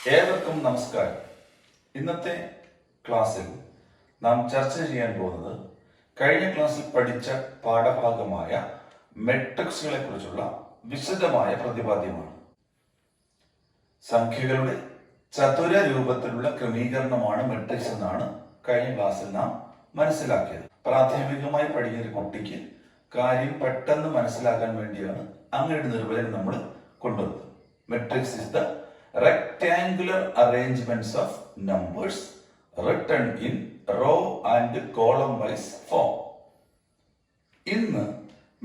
ഏവർക്കും നമസ്കാരം. ഇന്നത്തെ ക്ലാസ്സിൽ നാം ചർച്ച ചെയ്യാൻ പോകുന്നത് കഴിഞ്ഞ ക്ലാസ്സിൽ പഠിച്ച പാഠഭാഗമായ മെട്രിക്സുകളെ കുറിച്ചുള്ള വിശദമായ പ്രതിപാദ്യമാണ്. സംഖ്യകളുടെ ചതുര രൂപത്തിലുള്ള ക്രമീകരണമാണ് മെട്രിക്സ് എന്നാണ് കഴിഞ്ഞ ക്ലാസ്സിൽ നാം മനസ്സിലാക്കിയത്. പ്രാഥമികമായി പഠിക്കുന്ന ഒരു കുട്ടിക്ക് കാര്യം പെട്ടെന്ന് മനസ്സിലാക്കാൻ വേണ്ടിയാണ് അങ്ങനെ ഒരു നിർവചനം നമ്മൾ കൊണ്ടുവന്നത്. Matrix is the rectangular arrangements of numbers written in row and column wise form. ഇന്ന്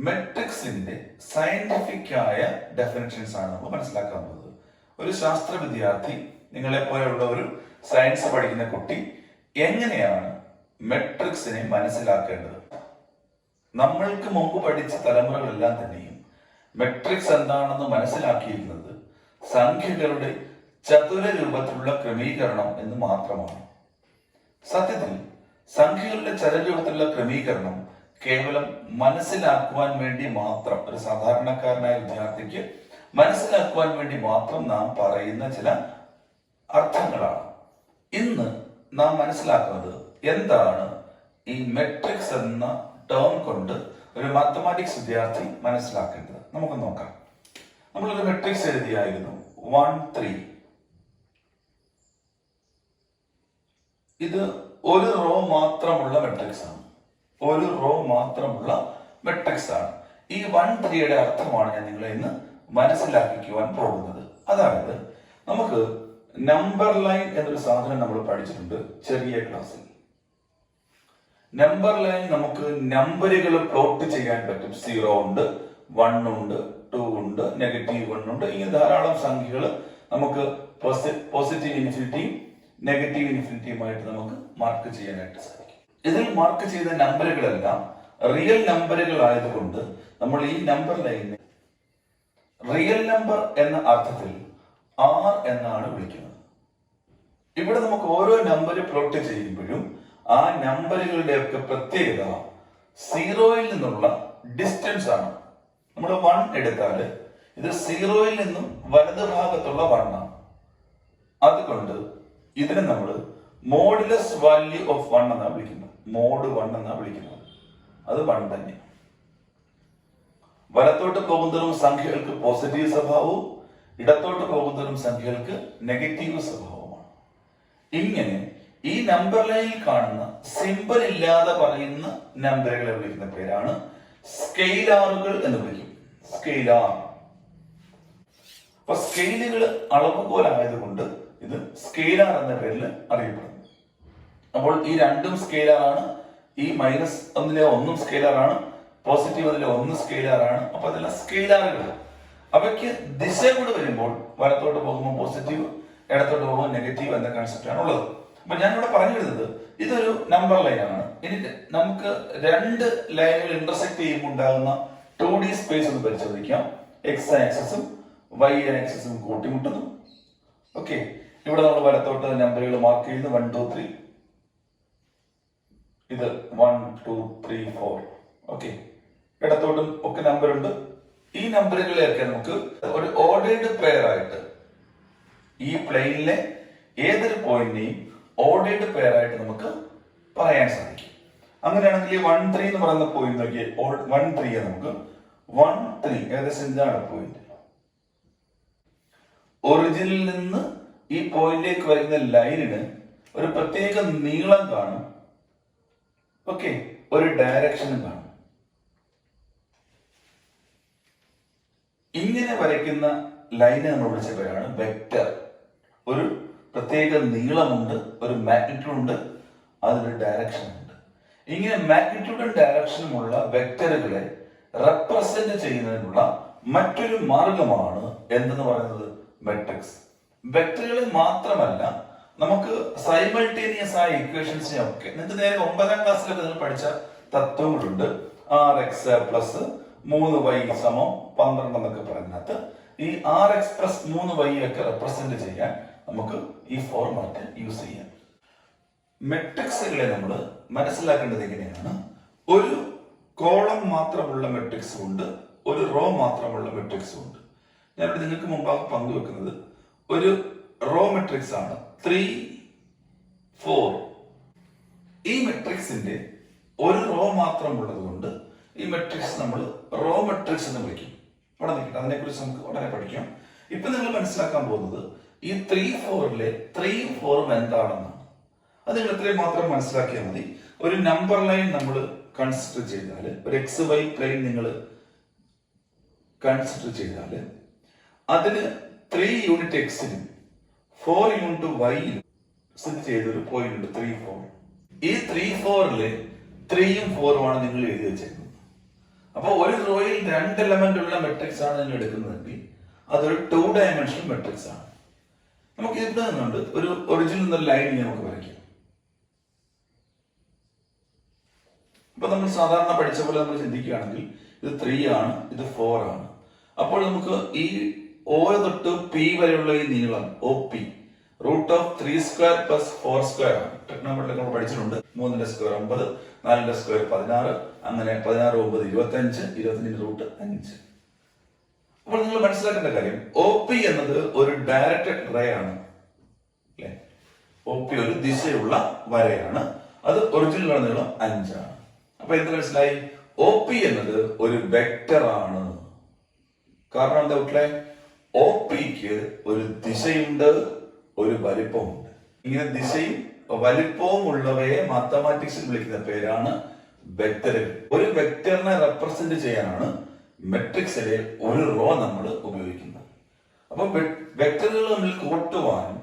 മെട്രിക്സിന്റെ സയന്റിഫിക് ആയ ഡെഫിനിഷൻസ് ആണ് നമ്മൾ മനസ്സിലാക്കാൻ പോകുന്നത്. ഒരു ശാസ്ത്ര വിദ്യാർത്ഥി, നിങ്ങളെ പോലെയുള്ള ഒരു സയൻസ് പഠിക്കുന്ന കുട്ടി എങ്ങനെയാണ് മെട്രിക്സിനെ മനസ്സിലാക്കേണ്ടത്? നമ്മൾക്ക് മുമ്പ് പഠിച്ച തലമുറകളെല്ലാം തന്നെയും മെട്രിക്സ് എന്താണെന്ന് മനസ്സിലാക്കിയിരുന്നത് സംഖ്യകളുടെ ചതുര രൂപത്തിലുള്ള ക്രമീകരണം എന്ന് മാത്രമാണ്. സത്യത്തിൽ സംഖ്യകളുടെ ചതുരരൂപത്തിലുള്ള ക്രമീകരണം കേവലം മനസ്സിലാക്കുവാൻ വേണ്ടി മാത്രം, ഒരു സാധാരണക്കാരനായ വിദ്യാർത്ഥിക്ക് മനസ്സിലാക്കുവാൻ വേണ്ടി മാത്രം നാം പറയുന്ന ചില അർത്ഥങ്ങളാണ്. ഇന്ന് നാം മനസ്സിലാക്കുന്നത് എന്താണ് ഈ മെട്രിക്സ് എന്ന ടേം കൊണ്ട് ഒരു മാത്തമാറ്റിക്സ് വിദ്യാർത്ഥി മനസ്സിലാക്കേണ്ടത്. നമുക്ക് നോക്കാം. നമ്മളൊരു മെട്രിക്സ് എഴുതിയായിരുന്നു 1 3. ഇത് ഒരു റോ മാത്രമുള്ള മെട്രിക്സ് ആണ്. ഒരു റോ മാത്രമുള്ള മെട്രിക്സ് ആണ്. ഈ 1 3യുടെ അർത്ഥമാണ് ഞാൻ നിങ്ങളെ ഇന്ന് മനസ്സിലാക്കിക്കുവാൻ പോകുന്നത്. അതായത് നമുക്ക് നമ്പർ ലൈൻ എന്നൊരു സാധനം നമ്മൾ പഠിച്ചിട്ടുണ്ട് ചെറിയ ക്ലാസ്സിൽ. നമ്പർ ലൈൻ നമുക്ക് നമ്പറുകൾ പ്ലോട്ട് ചെയ്യാൻ പറ്റും. 0 ഉണ്ട്, 1 ഉണ്ട്, 2 ഉണ്ട്, -1 ഉണ്ട്. ഇങ്ങനെ ധാരാളം സംഖ്യകൾ നമുക്ക് പോസിറ്റീവ് ഇൻഫിനിറ്റിയും നെഗറ്റീവ് ഇൻഫിനിറ്റിയുമായിട്ട് നമുക്ക് മാർക്ക് ചെയ്യാനായിട്ട് സാധിക്കും. ഇതിൽ മാർക്ക് ചെയ്ത നമ്പറുകളെല്ലാം റിയൽ നമ്പറുകൾ ആയതുകൊണ്ട് നമ്മൾ ഈ നമ്പർ ലൈനിനെ റിയൽ നമ്പർ എന്ന അർത്ഥത്തിൽ R എന്നാണ് വിളിക്കുന്നത്. ഇവിടെ നമുക്ക് ഓരോ നമ്പർ പ്ലോട്ട് ചെയ്യുമ്പോഴും ആ നമ്പറുകളുടെയൊക്കെ പ്രത്യേകത 0യിൽ നിന്നുള്ള ഡിസ്റ്റൻസ് ആണ്. നമ്മൾ 1 എടുത്താൽ ഇത് 0യിൽ നിന്നും വലത് ഭാഗത്തുള്ള 1 ആണ്. അതുകൊണ്ട് ഇതിനെ നമ്മൾ മോഡുലസ് വാല്യൂ ഓഫ് 1 എന്നാണ് വിളിക്കുന്നത്. മോഡ് 1 എന്നാണ് വിളിക്കുന്നത്. അത് 1 തന്നെ. വലത്തോട്ട് പോകുന്നതും സംഖ്യകൾക്ക് പോസിറ്റീവ് സ്വഭാവവും ഇടത്തോട്ട് പോകുന്നതും സംഖ്യകൾക്ക് നെഗറ്റീവ് സ്വഭാവമാണ്. ഇങ്ങനെ ഈ നമ്പർ ലൈനിൽ കാണുന്ന സിമ്പിൾ ഇല്ലാതെ പറയുന്ന നമ്പറുകളെ വിളിക്കുന്ന പേരാണ് സ്കെയിലാറുകൾ എന്ന് വിളിക്കും. സ്കെയിലാർ. അപ്പൊ സ്കെയിലുകൾ അളവുകോലായതുകൊണ്ട് ഇത് സ്കെയിലാർ എന്ന പേരിൽ അറിയപ്പെടുന്നു. അപ്പോൾ ഈ രണ്ടും സ്കെയിലാറാണ്. ഈ -1 1 സ്കെയിലാറാണ്, പോസിറ്റീവ് 1 സ്കെയിലാറാണ്. അപ്പൊ അതെല്ലാം സ്കെയിലാറുകൾ. അവയ്ക്ക് ദിശ കൂടെ വരുമ്പോൾ വലത്തോട്ട് പോകുമ്പോൾ പോസിറ്റീവ്, ഇടത്തോട്ട് പോകുമ്പോൾ നെഗറ്റീവ് എന്ന കൺസെപ്റ്റ് ആണ് ഉള്ളത്. അപ്പൊ ഞാനിവിടെ പറഞ്ഞു വരുന്നത് ഇതൊരു നമ്പർ ലൈനാണ്. ഇനി നമുക്ക് രണ്ട് ലൈനുകൾ ഇന്റർസെക്ട് ചെയ്യുമ്പോൾ ഉണ്ടാകുന്ന 2D സ്പേസ് ഒന്ന് പരിശോധിക്കാം. എക്സ് ആക്സിസും വൈ ആക്സിസും കൂട്ടിമുട്ടുന്നു. ഓക്കെ, ഇവിടെ നമ്മൾ വലത്തോട്ട് നമ്പറുകൾ മാർക്ക് ചെയ്യുന്നു. 1 2 3. ഇത് 1 2 3 4. ഓക്കെ, ഇടത്തോട്ടും ഒക്കെ നമ്പർ ഉണ്ട്. ഈ നമ്പറുകളെയൊക്കെ നമുക്ക് ഒരു ഓർഡേർഡ് പെയർ ആയിട്ട് ഈ പ്ലെയിനിലെ ഏതൊരു പോയിന്റിനെയും ഓർഡേർഡ് പെയർ ആയിട്ട് നമുക്ക് പറയാൻ സാധിക്കും. അങ്ങനെയാണെങ്കിൽ 1 3 എന്ന് പറയുന്ന പോയിന്റ് നോക്കിയാൽ 1 3 നമുക്ക് 1 3 ഏകദേശം ഇതാണ് പോയിന്റ്. ഒറിജിനിൽ നിന്ന് ഈ പോയിന്റിലേക്ക് വരുന്ന ലൈനിന് ഒരു പ്രത്യേക നീളം കാണും. ഓക്കെ, ഒരു ഡയറക്ഷനും കാണും. ഇങ്ങനെ വരയ്ക്കുന്ന ലൈന് നമ്മൾ വിളിച്ച പേരാണ് വെക്റ്റർ. ഒരു പ്രത്യേക നീളമുണ്ട്, ഒരു മാഗ്നിറ്റ്യൂഡ് ഉണ്ട്, അതിനൊരു ഡയറക്ഷൻ ഉണ്ട്. ഇങ്ങനെ മാഗ്നിറ്റ്യൂഡും ഡയറക്ഷനുമുള്ള വെക്റ്ററുകളെ റെപ്രസെന്റ് ചെയ്യുന്നതിനുള്ള മറ്റൊരു മാർഗമാണ് എന്തെന്ന് പറയുന്നത് മെട്രിക്സ്. വെക്റ്ററുകളെ മാത്രമല്ല, നമുക്ക് സൈമൾട്ടേനിയസ് ആയ ഇക്വേഷൻസിനെ ഒക്കെ നിങ്ങൾക്ക് നേരെ 9ാം ക്ലാസ്സിലൊക്കെ നിങ്ങൾ പഠിച്ച തത്വങ്ങളുണ്ട്. RX + 3y = 12 എന്നൊക്കെ പറഞ്ഞതിനകത്ത് ഈ RX + 3y ഒക്കെ റെപ്രസെന്റ് ചെയ്യാൻ നമുക്ക് ഈ ഫോർമാറ്റ് യൂസ് ചെയ്യാം. മെട്രിക്സുകളെ നമ്മൾ മനസ്സിലാക്കേണ്ടത് എങ്ങനെയാണ്? ഒരു കോളം മാത്രമുള്ള മെട്രിക്സും ഉണ്ട്, ഒരു റോ മാത്രമുള്ള മെട്രിക്സും ഉണ്ട്. ഞാനിവിടെ നിങ്ങൾക്ക് മുമ്പാകെ പങ്കുവെക്കുന്നത് ഒരു റോ മെട്രിക്സ് ആണ് 3, 4. ഈ മെട്രിക്സിന്റെ ഒരു റോ മാത്രം ഉള്ളത് കൊണ്ട് ഈ മെട്രിക്സ് നമ്മൾ റോ മെട്രിക്സ് എന്ന് വിളിക്കും. അവിടെ നിൽക്കട്ടെ, അതിനെക്കുറിച്ച് നമുക്ക് ഉടനെ പഠിക്കാം. ഇപ്പൊ നിങ്ങൾ മനസ്സിലാക്കാൻ പോകുന്നത് ഈ 3, 4ലെ 3ഉം 4ഉം എന്താണെന്നാണ്. അത് നിങ്ങൾ ഇത്രയും മാത്രം മനസ്സിലാക്കിയാൽ മതി. ഒരു നമ്പർ ലൈൻ നമ്മൾ കൺസിഡർ ചെയ്താൽ, ഒരു XY പ്ലെയിൻ നിങ്ങൾ കൺസിഡർ ചെയ്താൽ അതിന് 3 യൂണിറ്റ് എക്സിനും 4 യൂണിറ്റ് വൈയിലും സ്ഥിതി ചെയ്തൊരു പോയിന്റ് ഉണ്ട് 3, 4. ഈ 3, 4ല് 3ഉം 4ഉം ആണ് നിങ്ങൾ എഴുതി വെച്ചേക്കുന്നത്. അപ്പൊ ഒരു റോയിൽ 2 എലമെന്റ് ഉള്ള മെട്രിക്സ് ആണ് നിങ്ങൾ എടുക്കുന്നതെങ്കിൽ അതൊരു 2 ഡയമെൻഷണൽ മെട്രിക്സ് ആണ്. നമുക്ക് ഇവിടെ നിന്നുണ്ട് ഒരു ഒറിജിനൽ ലൈൻ നമുക്ക് വരയ്ക്കാം. ഇപ്പൊ നമ്മൾ സാധാരണ പഠിച്ച പോലെ നമ്മൾ ചിന്തിക്കുകയാണെങ്കിൽ ഇത് 3 ആണ്, ഇത് 4 ആണ്. അപ്പോൾ നമുക്ക് ഈ O തൊട്ട് P വരെയുള്ള ഈ നീളം OP √3² + 4² ആണ്. ടെക്നോമെട്രിയിൽ നമ്മൾ പഠിച്ചിട്ടുണ്ട്. 3ന്റെ സ്ക്വയർ 9, 4ന്റെ സ്ക്വയർ 16, അങ്ങനെ 16 9 25, 25 √5. അപ്പോൾ നിങ്ങൾ മനസ്സിലാക്കേണ്ട കാര്യം OP എന്നത് ഒരു ഡയറക്റ്റഡ് റേ ആണ് അല്ലെ. OP ഒരു ദിശയുള്ള വരയാണ്. അത് ഒറിജിനൽ നീളം 5 ആണ്. അപ്പൊ എന്ത് മനസ്സിലായി? OP എന്നത് ഒരു വെക്റ്റർ ആണ്. കാരണം എന്താ മക്കളെ? OPക്ക് ഒരു ദിശയുണ്ട്, ഒരു വലിപ്പമുണ്ട്. ഇങ്ങനെ ദിശയും വലിപ്പവും ഉള്ളവയെ മാത്തമാറ്റിക്സിൽ വിളിക്കുന്ന പേരാണ് വെക്റ്ററുകൾ. ഒരു വെക്റ്ററിനെ റെപ്രസെന്റ് ചെയ്യാനാണ് മെട്രിക്സിലെ ഒരു റോ നമ്മൾ ഉപയോഗിക്കുന്നത്. അപ്പൊ വെക്റ്ററുകൾ തമ്മിൽ കൂട്ടുവാനും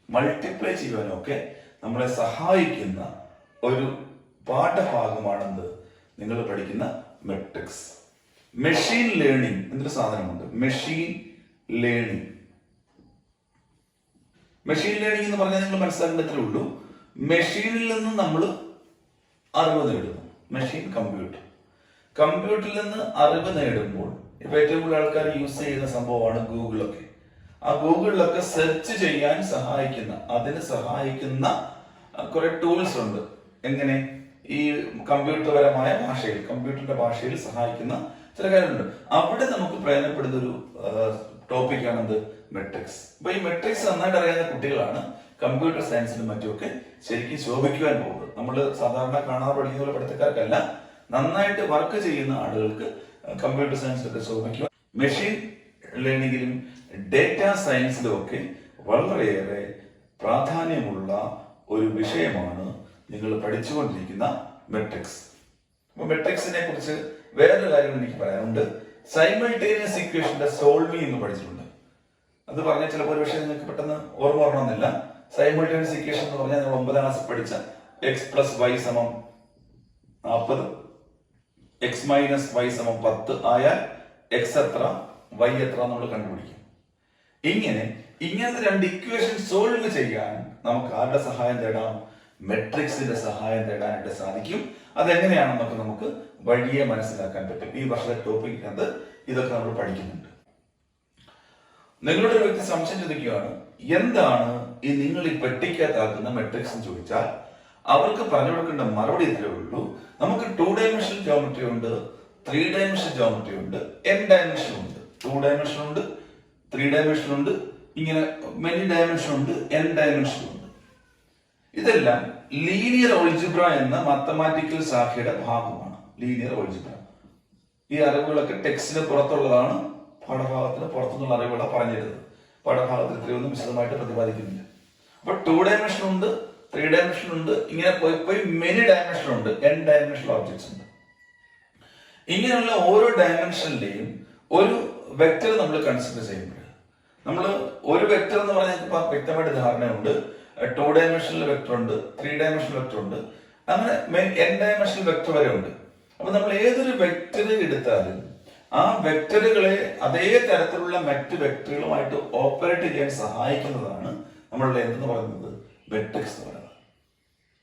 മൾട്ടിപ്ലൈ ചെയ്യുവാനും ഒക്കെ നമ്മളെ സഹായിക്കുന്ന ഒരു പാഠഭാഗമാണെന്ത് നിങ്ങൾ പഠിക്കുന്ന മെട്രിക്സ്. മെഷീൻ ലേണിംഗ് എന്നൊരു സാധനമുണ്ട്. മെഷീൻ ലേണിംഗ് എന്ന് പറഞ്ഞാൽ നിങ്ങൾ മനസ്സിലാക്കേണ്ടത്രേ ഉള്ളൂ. മെഷീനിൽ നിന്ന് നമ്മൾ അറിവ് നേടുന്നു. മെഷീൻ കമ്പ്യൂട്ടറിൽ നിന്ന് അറിവ് നേടുമ്പോൾ ഇപ്പൊ ഏറ്റവും കൂടുതൽ ആൾക്കാർ യൂസ് ചെയ്യുന്ന സംഭവമാണ് ഗൂഗിളൊക്കെ. ആ ഗൂഗിളിലൊക്കെ സെർച്ച് ചെയ്യാൻ അതിന് സഹായിക്കുന്ന കുറെ ടൂൾസ് ഉണ്ട്. എങ്ങനെ? ഈ കമ്പ്യൂട്ടർപരമായ ഭാഷയിൽ, കമ്പ്യൂട്ടറിന്റെ ഭാഷയിൽ സഹായിക്കുന്ന ചില കാര്യങ്ങളുണ്ട്. അവിടെ നമുക്ക് പ്രയോജനപ്പെടുന്ന ഒരു ടോപ്പിക്കാണ് എന്ത്? മെട്രിക്സ്. അപ്പൊ ഈ മെട്രിക്സ് നന്നായിട്ട് അറിയാവുന്ന കുട്ടികളാണ് കമ്പ്യൂട്ടർ സയൻസിനും മറ്റുമൊക്കെ ശരിക്കും ശോഭിക്കുവാൻ പോകുന്നത്. നമ്മൾ സാധാരണ കാണാതെ പഠിക്കുന്ന പോലെ പഠിത്തക്കാർക്കല്ല, നന്നായിട്ട് വർക്ക് ചെയ്യുന്ന ആളുകൾക്ക് കമ്പ്യൂട്ടർ സയൻസിലൊക്കെ ശോഭിക്കുവാൻ. മെഷീൻ ലേണിംഗിലും ഡേറ്റ സയൻസിലും ഒക്കെ വളരെയേറെ പ്രാധാന്യമുള്ള ഒരു വിഷയമാണ് നിങ്ങൾ പഠിച്ചുകൊണ്ടിരിക്കുന്ന മെട്രിക്സ്. അപ്പൊ മെട്രിക്സിനെ കുറിച്ച് വേറൊരു കാര്യം എനിക്ക് പറയാനുണ്ട്. സൈമൾട്ടേനിയസ് ഇക്വേഷന്റെ സോൾവിംഗ് എന്ന് പഠിച്ചിട്ടുണ്ട്. അത് പറഞ്ഞാൽ ചിലപ്പോൾ ഒരു വിഷയം നിങ്ങൾക്ക് പെട്ടെന്ന് ഓർമ്മ വരണമെന്നില്ല. സൈമൾട്ടേനിയസ് ഇക്വേഷൻ എന്ന് പറഞ്ഞാൽ നമ്മൾ 9ാം ക്ലാസ്സിൽ പഠിച്ച x + y = 40, x - y = 10 ആയാൽ x എത്ര y എത്ര നമ്മൾ കണ്ടുപിടിക്കും. ഇങ്ങനത്തെ 2 ഇക്വേഷൻ സോൾവ് ചെയ്യാൻ നമുക്ക് ആരുടെ സഹായം തേടാം? മെട്രിക്സിന്റെ സഹായം തേടാനായിട്ട് സാധിക്കും. അതെങ്ങനെയാണെന്നൊക്കെ നമുക്ക് വഴിയെ മനസ്സിലാക്കാൻ പറ്റും. ഈ വർഷത്തെ ടോപ്പിക്കിനകത്ത് ഇതൊക്കെ നമ്മൾ പഠിക്കുന്നുണ്ട്. നിങ്ങളുടെ ഒരു വ്യക്തി സംശയം ചോദിക്കുകയാണ്, എന്താണ് ഈ നിങ്ങൾ ഈ പെട്ടിക്കകത്താക്കുന്ന മെട്രിക്സ് എന്ന് ചോദിച്ചാൽ അവർക്ക് പറഞ്ഞു കൊടുക്കേണ്ട മറുപടി ഇത്രയേ ഉള്ളൂ. നമുക്ക് 2 ഡയമെൻഷണൽ ജോമെട്രി ഉണ്ട്, 3 ഡയമെൻഷണൽ ജോമെട്രി ഉണ്ട്, n ഡയമെൻഷൻ ഉണ്ട്. 2 ഡയമെൻഷൻ ഉണ്ട്, 3 ഡയമെൻഷൻ ഉണ്ട്, ഇങ്ങനെ മെനി ഡയമെൻഷൻ ഉണ്ട്, n ഡയമെൻഷൻ ഉണ്ട്. ഇതെല്ലാം ലീനിയർ ഓൾജിബ്ര എന്ന മാത്തമാറ്റിക്കൽ ശാഖയുടെ ഭാഗമാണ്. Linear algebra. ഈ അറിവുകളൊക്കെ ടെക്സ്റ്റിന് പുറത്തുള്ളതാണ്. പാഠഭാഗത്തിന് പുറത്തുനിന്നുള്ള അറിവുകളാണ് പറഞ്ഞിരുന്നത്. പാഠഭാഗത്തിൽ ഇത്രയൊന്നും വിശദമായിട്ട് പ്രതിപാദിക്കുന്നില്ല. അപ്പൊ 2 ഡയമെൻഷൻ ഉണ്ട്, 3 ഡയമെൻഷൻ ഉണ്ട്, ഇങ്ങനെ പോയി മെനി ഡയമെൻഷൻ ഉണ്ട്, n ഡയമെൻഷണൽ ഓബ്ജക്ട്സ് ഉണ്ട്. ഇങ്ങനെയുള്ള ഓരോ ഡയമെൻഷനിലെയും ഒരു വെക്റ്റർ നമ്മൾ കൺസിഡർ ചെയ്യുമ്പോൾ നമ്മൾ ഒരു വെക്റ്റർ എന്ന് പറഞ്ഞാൽ വ്യക്തമായിട്ട് ധാരണയുണ്ട്. 2 ഡയമെൻഷണൽ വെക്ടർ ഉണ്ട്, 3 ഡയമെൻഷണൽ വെക്ടർ ഉണ്ട്, അങ്ങനെ n ഡയമെൻഷണൽ വെക്ടർ വരെ ഉണ്ട്. അപ്പൊ നമ്മൾ ഏതൊരു വെക്ടർ എടുത്താലും ആ വെക്ടറുകളെ അതേ തരത്തിലുള്ള മറ്റ് വെക്ടറുകളുമായിട്ട് ഓപ്പറേറ്റ് ചെയ്യാൻ സഹായിക്കുന്നതാണ് നമ്മളുടെ എന്തെന്ന് പറയുന്നത് മെട്രിക്സ് എന്ന് പറയുന്നത്.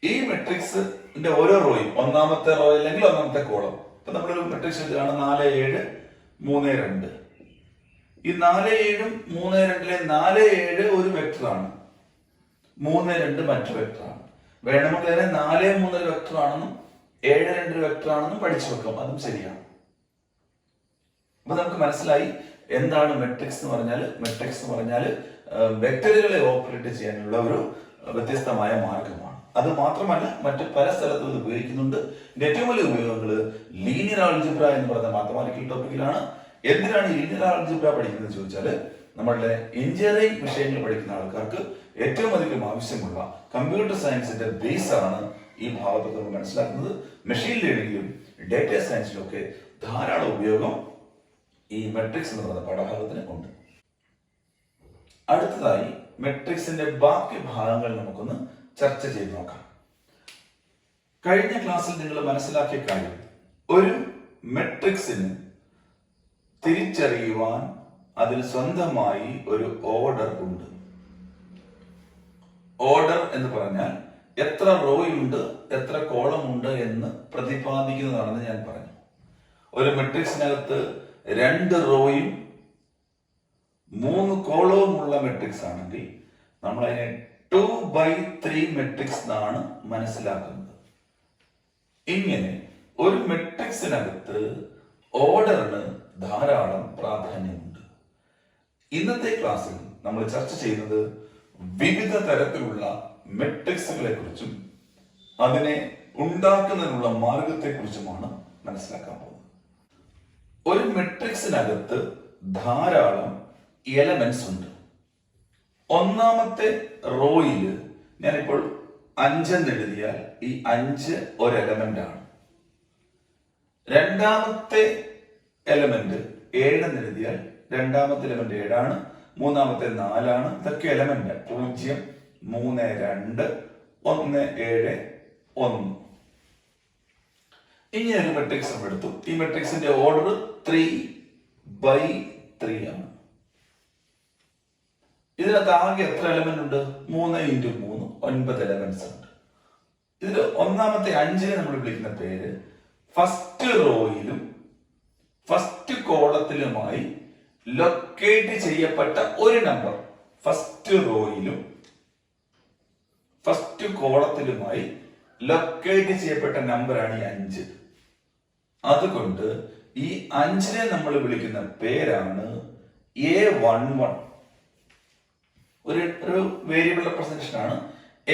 ഈ മെട്രിക്സിന്റെ ഓരോ റോയും, 1ാമത്തെ റോ അല്ലെങ്കിൽ 1ാമത്തെ കോളം, ഇപ്പൊ നമ്മളൊരു മെട്രിക്സ് എടുക്കുകയാണ് 4 7 3 2. ഈ 4 7 3 2ലെ 4 7 ഒരു വെക്ടറാണ്, 3 2 മറ്റു വെക്ടറാണ്. വേണമെങ്കിൽ അതിനെ 4 3 ഒരു വെക്ടർ ആണെന്നും 7 2 ഒരു വെക്ടർ ആണെന്നും പഠിച്ചു വെക്കാം. അതും ശരിയാണ്. അപ്പൊ നമുക്ക് മനസ്സിലായി എന്താണ് മെട്രിക്സ് എന്ന് പറഞ്ഞാൽ. മെട്രിക്സ് എന്ന് പറഞ്ഞാൽ വെക്ടറുകളെ ഓപ്പറേറ്റ് ചെയ്യാനുള്ള ഒരു വ്യത്യസ്തമായ മാർഗമാണ്. അത് മാത്രമല്ല മറ്റ് പല സ്ഥലത്തും ഇത് ഉപയോഗിക്കുന്നുണ്ട്. ഇതിന്റെ ഏറ്റവും വലിയ ഉപയോഗങ്ങൾ ലീനിയർ ആൾജിബ്ര എന്ന് പറയുന്ന മാത്തമാറ്റിക്കൽ ടോപ്പിക്കിലാണ്. എന്തിനാണ് ലീനിയർ ആൾജിബ്ര പഠിക്കുന്നത് ചോദിച്ചാൽ നമ്മളുടെ എഞ്ചിനീയറിംഗ് വിഷയങ്ങൾ പഠിക്കുന്ന ആൾക്കാർക്ക് ഏറ്റവും അധികം ആവശ്യമുള്ള കമ്പ്യൂട്ടർ സയൻസിന്റെ ബേസ് ആണ് ഈ ഭാഗത്ത് നമ്മൾ മനസ്സിലാക്കുന്നത്. മെഷീൻ ലേണിംഗിലും ഡേറ്റ സയൻസിലും ഒക്കെ ധാരാളം ഉപയോഗം ഈ മെട്രിക്സ് എന്ന് പറയുന്ന പാഠഭാഗത്തിന് ഉണ്ട്. അടുത്തതായി മെട്രിക്സിന്റെ ബാക്കി ഭാഗങ്ങൾ നമുക്കൊന്ന് ചർച്ച ചെയ്ത് നോക്കാം. കഴിഞ്ഞ ക്ലാസ്സിൽ നിങ്ങൾ മനസ്സിലാക്കിയ കാര്യം, ഒരു മെട്രിക്സിന് തിരിച്ചറിയുവാൻ അതിന് സ്വന്തമായി ഒരു ഓർഡർ ഉണ്ട്. ഓർഡർ എന്ന് പറഞ്ഞാൽ എത്ര റോയുണ്ട് എത്ര കോളം ഉണ്ട് എന്ന് പ്രതിപാദിക്കുന്നതാണെന്ന് ഞാൻ പറഞ്ഞു. ഒരു മെട്രിക്സിനകത്ത് 2 റോയും 3 കോളവുമുള്ള മെട്രിക്സ് ആണെങ്കിൽ നമ്മൾ അതിനെ 2/3 മെട്രിക്സ് എന്നാണ് മനസ്സിലാക്കുന്നത്. ഇങ്ങനെ ഒരു മെട്രിക്സിനകത്ത് ഓർഡറിന് ധാരാളം പ്രാധാന്യമുണ്ട്. ഇന്നത്തെ ക്ലാസ്സിൽ നമ്മൾ ചർച്ച ചെയ്യുന്നത് വിവിധ തരത്തിലുള്ള മെട്രിക്സുകളെ കുറിച്ചും അതിനെ ഉണ്ടാക്കുന്നതിനുള്ള മാർഗത്തെ കുറിച്ചുമാണ് മനസ്സിലാക്കാൻ പോകുന്നത്. ഒരു മെട്രിക്സിനകത്ത് ധാരാളം എലമെന്റ്സ് ഉണ്ട്. ഒന്നാമത്തെ റോയിൽ ഞാനിപ്പോൾ 5 എന്ന് എഴുതിയാൽ ഈ 5 ഒരു എലമെന്റ് ആണ്. രണ്ടാമത്തെ എലമെന്റ് 7 എന്ന് എഴുതിയാൽ രണ്ടാമത്തെ എലമെന്റ് 7 ആണ്. മൂന്നാമത്തെ 4 ആണ്. ഇതൊക്കെ എലമെന്റ് 0, 3, 2, 1, 7, 1. ഇങ്ങനെ ഒരു മെട്രിക്സ് നമ്മൾ എടുത്തു. ഈ മെട്രിക്സിന്റെ ഓർഡർ 3/3 ആണ്. ഇതിനകത്ത് ആകെ എത്ര എലമെന്റ് ഉണ്ട്? 3 × 3 9 എലമെന്റ്സ് ഉണ്ട്. ഇതിൽ ഒന്നാമത്തെ 5നെ നമ്മൾ വിളിക്കുന്ന പേര് ഫസ്റ്റ് റോയിലും ഫസ്റ്റ് കോളത്തിലുമായി ലൊക്കേറ്റ് ചെയ്യപ്പെട്ട ഒരു നമ്പർ. ഫസ്റ്റ് റോയിലും ഫസ്റ്റ് കോളത്തിലുമായി ലൊക്കേറ്റ് ചെയ്യപ്പെട്ട നമ്പറാണ് ഈ 5. അതുകൊണ്ട് ഈ 5നെ നമ്മൾ വിളിക്കുന്ന പേരാണ് A11. ഒരു വേരിയബിൾ റെപ്രസെന്റേഷൻ ആണ്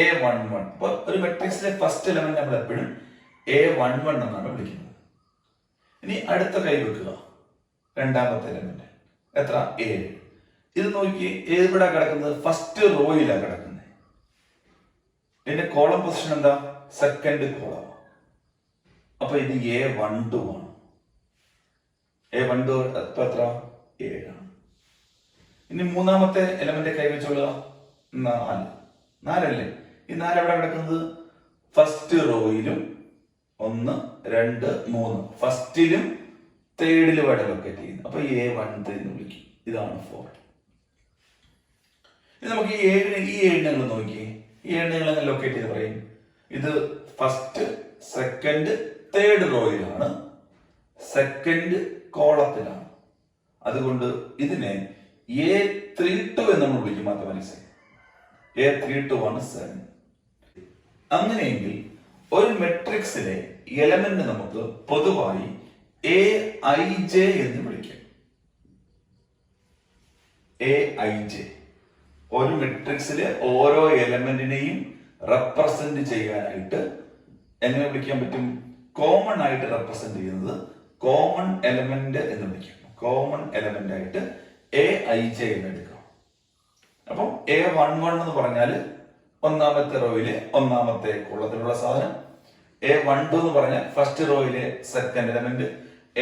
A11. അപ്പൊ ഒരു മെട്രിക്സിലെ ഫസ്റ്റ് എലമെന്റ് നമ്മൾ എപ്പോഴും A11 എന്നാണ് വിളിക്കുന്നത്. ഇനി അടുത്ത കൈ വെക്കുക, രണ്ടാമത്തെ എലമെന്റ് എത്ര? 7. ഇത് നോക്കി എവിടെ കിടക്കുന്നത്? ഫസ്റ്റ് റോയിലാണ് കിടക്കുന്നത്. ഇതിന്റെ കോളം പൊസിഷൻ എന്താ? Second column. അപ്പൊ ഇത് A12 ആണ്. A12 എത്ര? 7 ആണ്. ഇനി മൂന്നാമത്തെ എലമെന്റ് കൈവച്ചോളുക, 4 അല്ലേ? ഈ 4 എവിടെ കിടക്കുന്നത്? ഫസ്റ്റ് റോയിലും 1, 2, 3 ഫസ്റ്റിലും തേർഡിലുമായിട്ട് ലൊക്കേറ്റ് ചെയ്യുന്നു. അപ്പൊ A13 എന്ന് വിളിക്കും. ഇതാണ് 4. ഇത് നമുക്ക് ഈ 7 ഞങ്ങൾ നോക്കി, ഈ 7 ഞങ്ങൾ ലൊക്കേറ്റ് ചെയ്ത് പറയും. ഇത് ഫസ്റ്റ്, സെക്കൻഡ്, തേർഡ് റോയിലാണ്, സെക്കൻഡ് കോളത്തിലാണ്. അതുകൊണ്ട് ഇതിനെ A32 എന്ന് നമ്മൾ വിളിക്കും മാത്തമാറ്റിക്സ്. A32 ആണ് 7. അങ്ങനെയെങ്കിൽ ഒരു മെട്രിക്സിലെ എലമെന്റ് നമുക്ക് പൊതുവായി Aij എന്ന് വിളിക്കാം. Aij ഒരു മെട്രിക്സിലെ ഓരോ എലമെന്റിനെയും റെപ്രസെന്റ് ചെയ്യാനായിട്ട് എങ്ങനെ വിളിക്കാൻ പറ്റും? കോമൺ ആയിട്ട് റെപ്രസെന്റ് ചെയ്യുന്നത് കോമൺ എലമെന്റ് എന്ന് വിളിക്കും. കോമൺ എലമെന്റ് ആയിട്ട് Aij എന്ന് എടുക്കാം. അപ്പം A11 എന്ന് പറഞ്ഞാൽ ഒന്നാമത്തെ റോയിലെ ഒന്നാമത്തെ കോളത്തിലുള്ള സാധനം. A12 എന്ന് പറഞ്ഞാൽ ഫസ്റ്റ് റോയിലെ സെക്കൻഡ് എലമെന്റ്.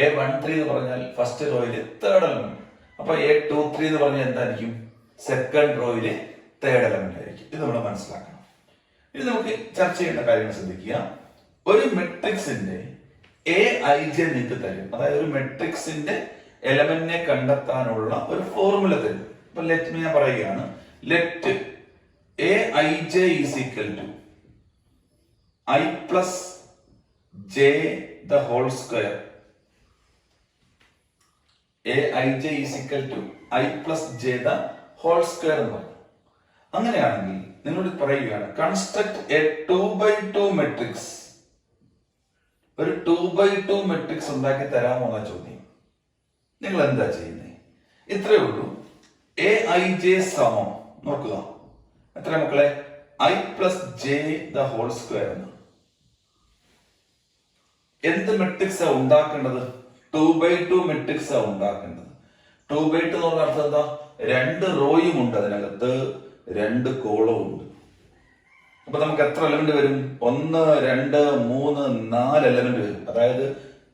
A13 എന്ന് പറഞ്ഞാൽ ഫസ്റ്റ് റോയിലെ തേർഡ് എലമെന്റ്. അപ്പൊ A23 എന്ന് പറഞ്ഞാൽ എന്തായിരിക്കും? സെക്കൻഡ് റോയിലെ തേർഡ് എലമെന്റ് ആയിരിക്കും. ഇത് നമ്മൾ മനസ്സിലാക്കണം. ഇനി നമുക്ക് ചർച്ച ചെയ്യേണ്ട കാര്യങ്ങൾ ശ്രദ്ധിക്കുക. ഒരു മെട്രിക്സിന്റെ Aij നിങ്ങൾക്ക് തരും. അതായത് ഒരു മെട്രിക്സിന്റെ എലമെന്റിനെ കണ്ടെത്താനുള്ള ഒരു ഫോർമുല തരും. ഇപ്പൊ ലെറ്റ് ഞാൻ പറയുകയാണ്, let Aij is equal to I plus j the whole square. Aij is equal to I plus j the whole square എന്ന് പറയും. അങ്ങനെയാണെങ്കിൽ നിങ്ങളോട് പറയുകയാണ്, കൺസ്ട്രക്ട് എ 2/2 മെട്രിക്സ്. ഒരു 2/2 മെട്രിക്സ് ഉണ്ടാക്കി തരാമോ എന്ന ചോദ്യം. നിങ്ങൾ എന്താ ചെയ്യുന്നത്? ഇത്രയേ ഉള്ളൂ. എ ഐ ജെ സമം നോക്കുക എത്ര മക്കളെ I plus J the whole square എന്ന്. എന്ത് മെട്രിക്സാ ഉണ്ടാക്കേണ്ടത്? 2/2 മെട്രിക്സാ ഉണ്ടാക്കേണ്ടത്. 2/2 എന്ന് പറഞ്ഞ അർത്ഥം എന്താ? 2 റോയും ഉണ്ട് അതിനകത്ത്, 2 കോളവും ഉണ്ട്. അപ്പൊ നമുക്ക് എത്ര എലമെന്റ് വരും? 1 2 3 4 എലമെന്റ് വരും. അതായത്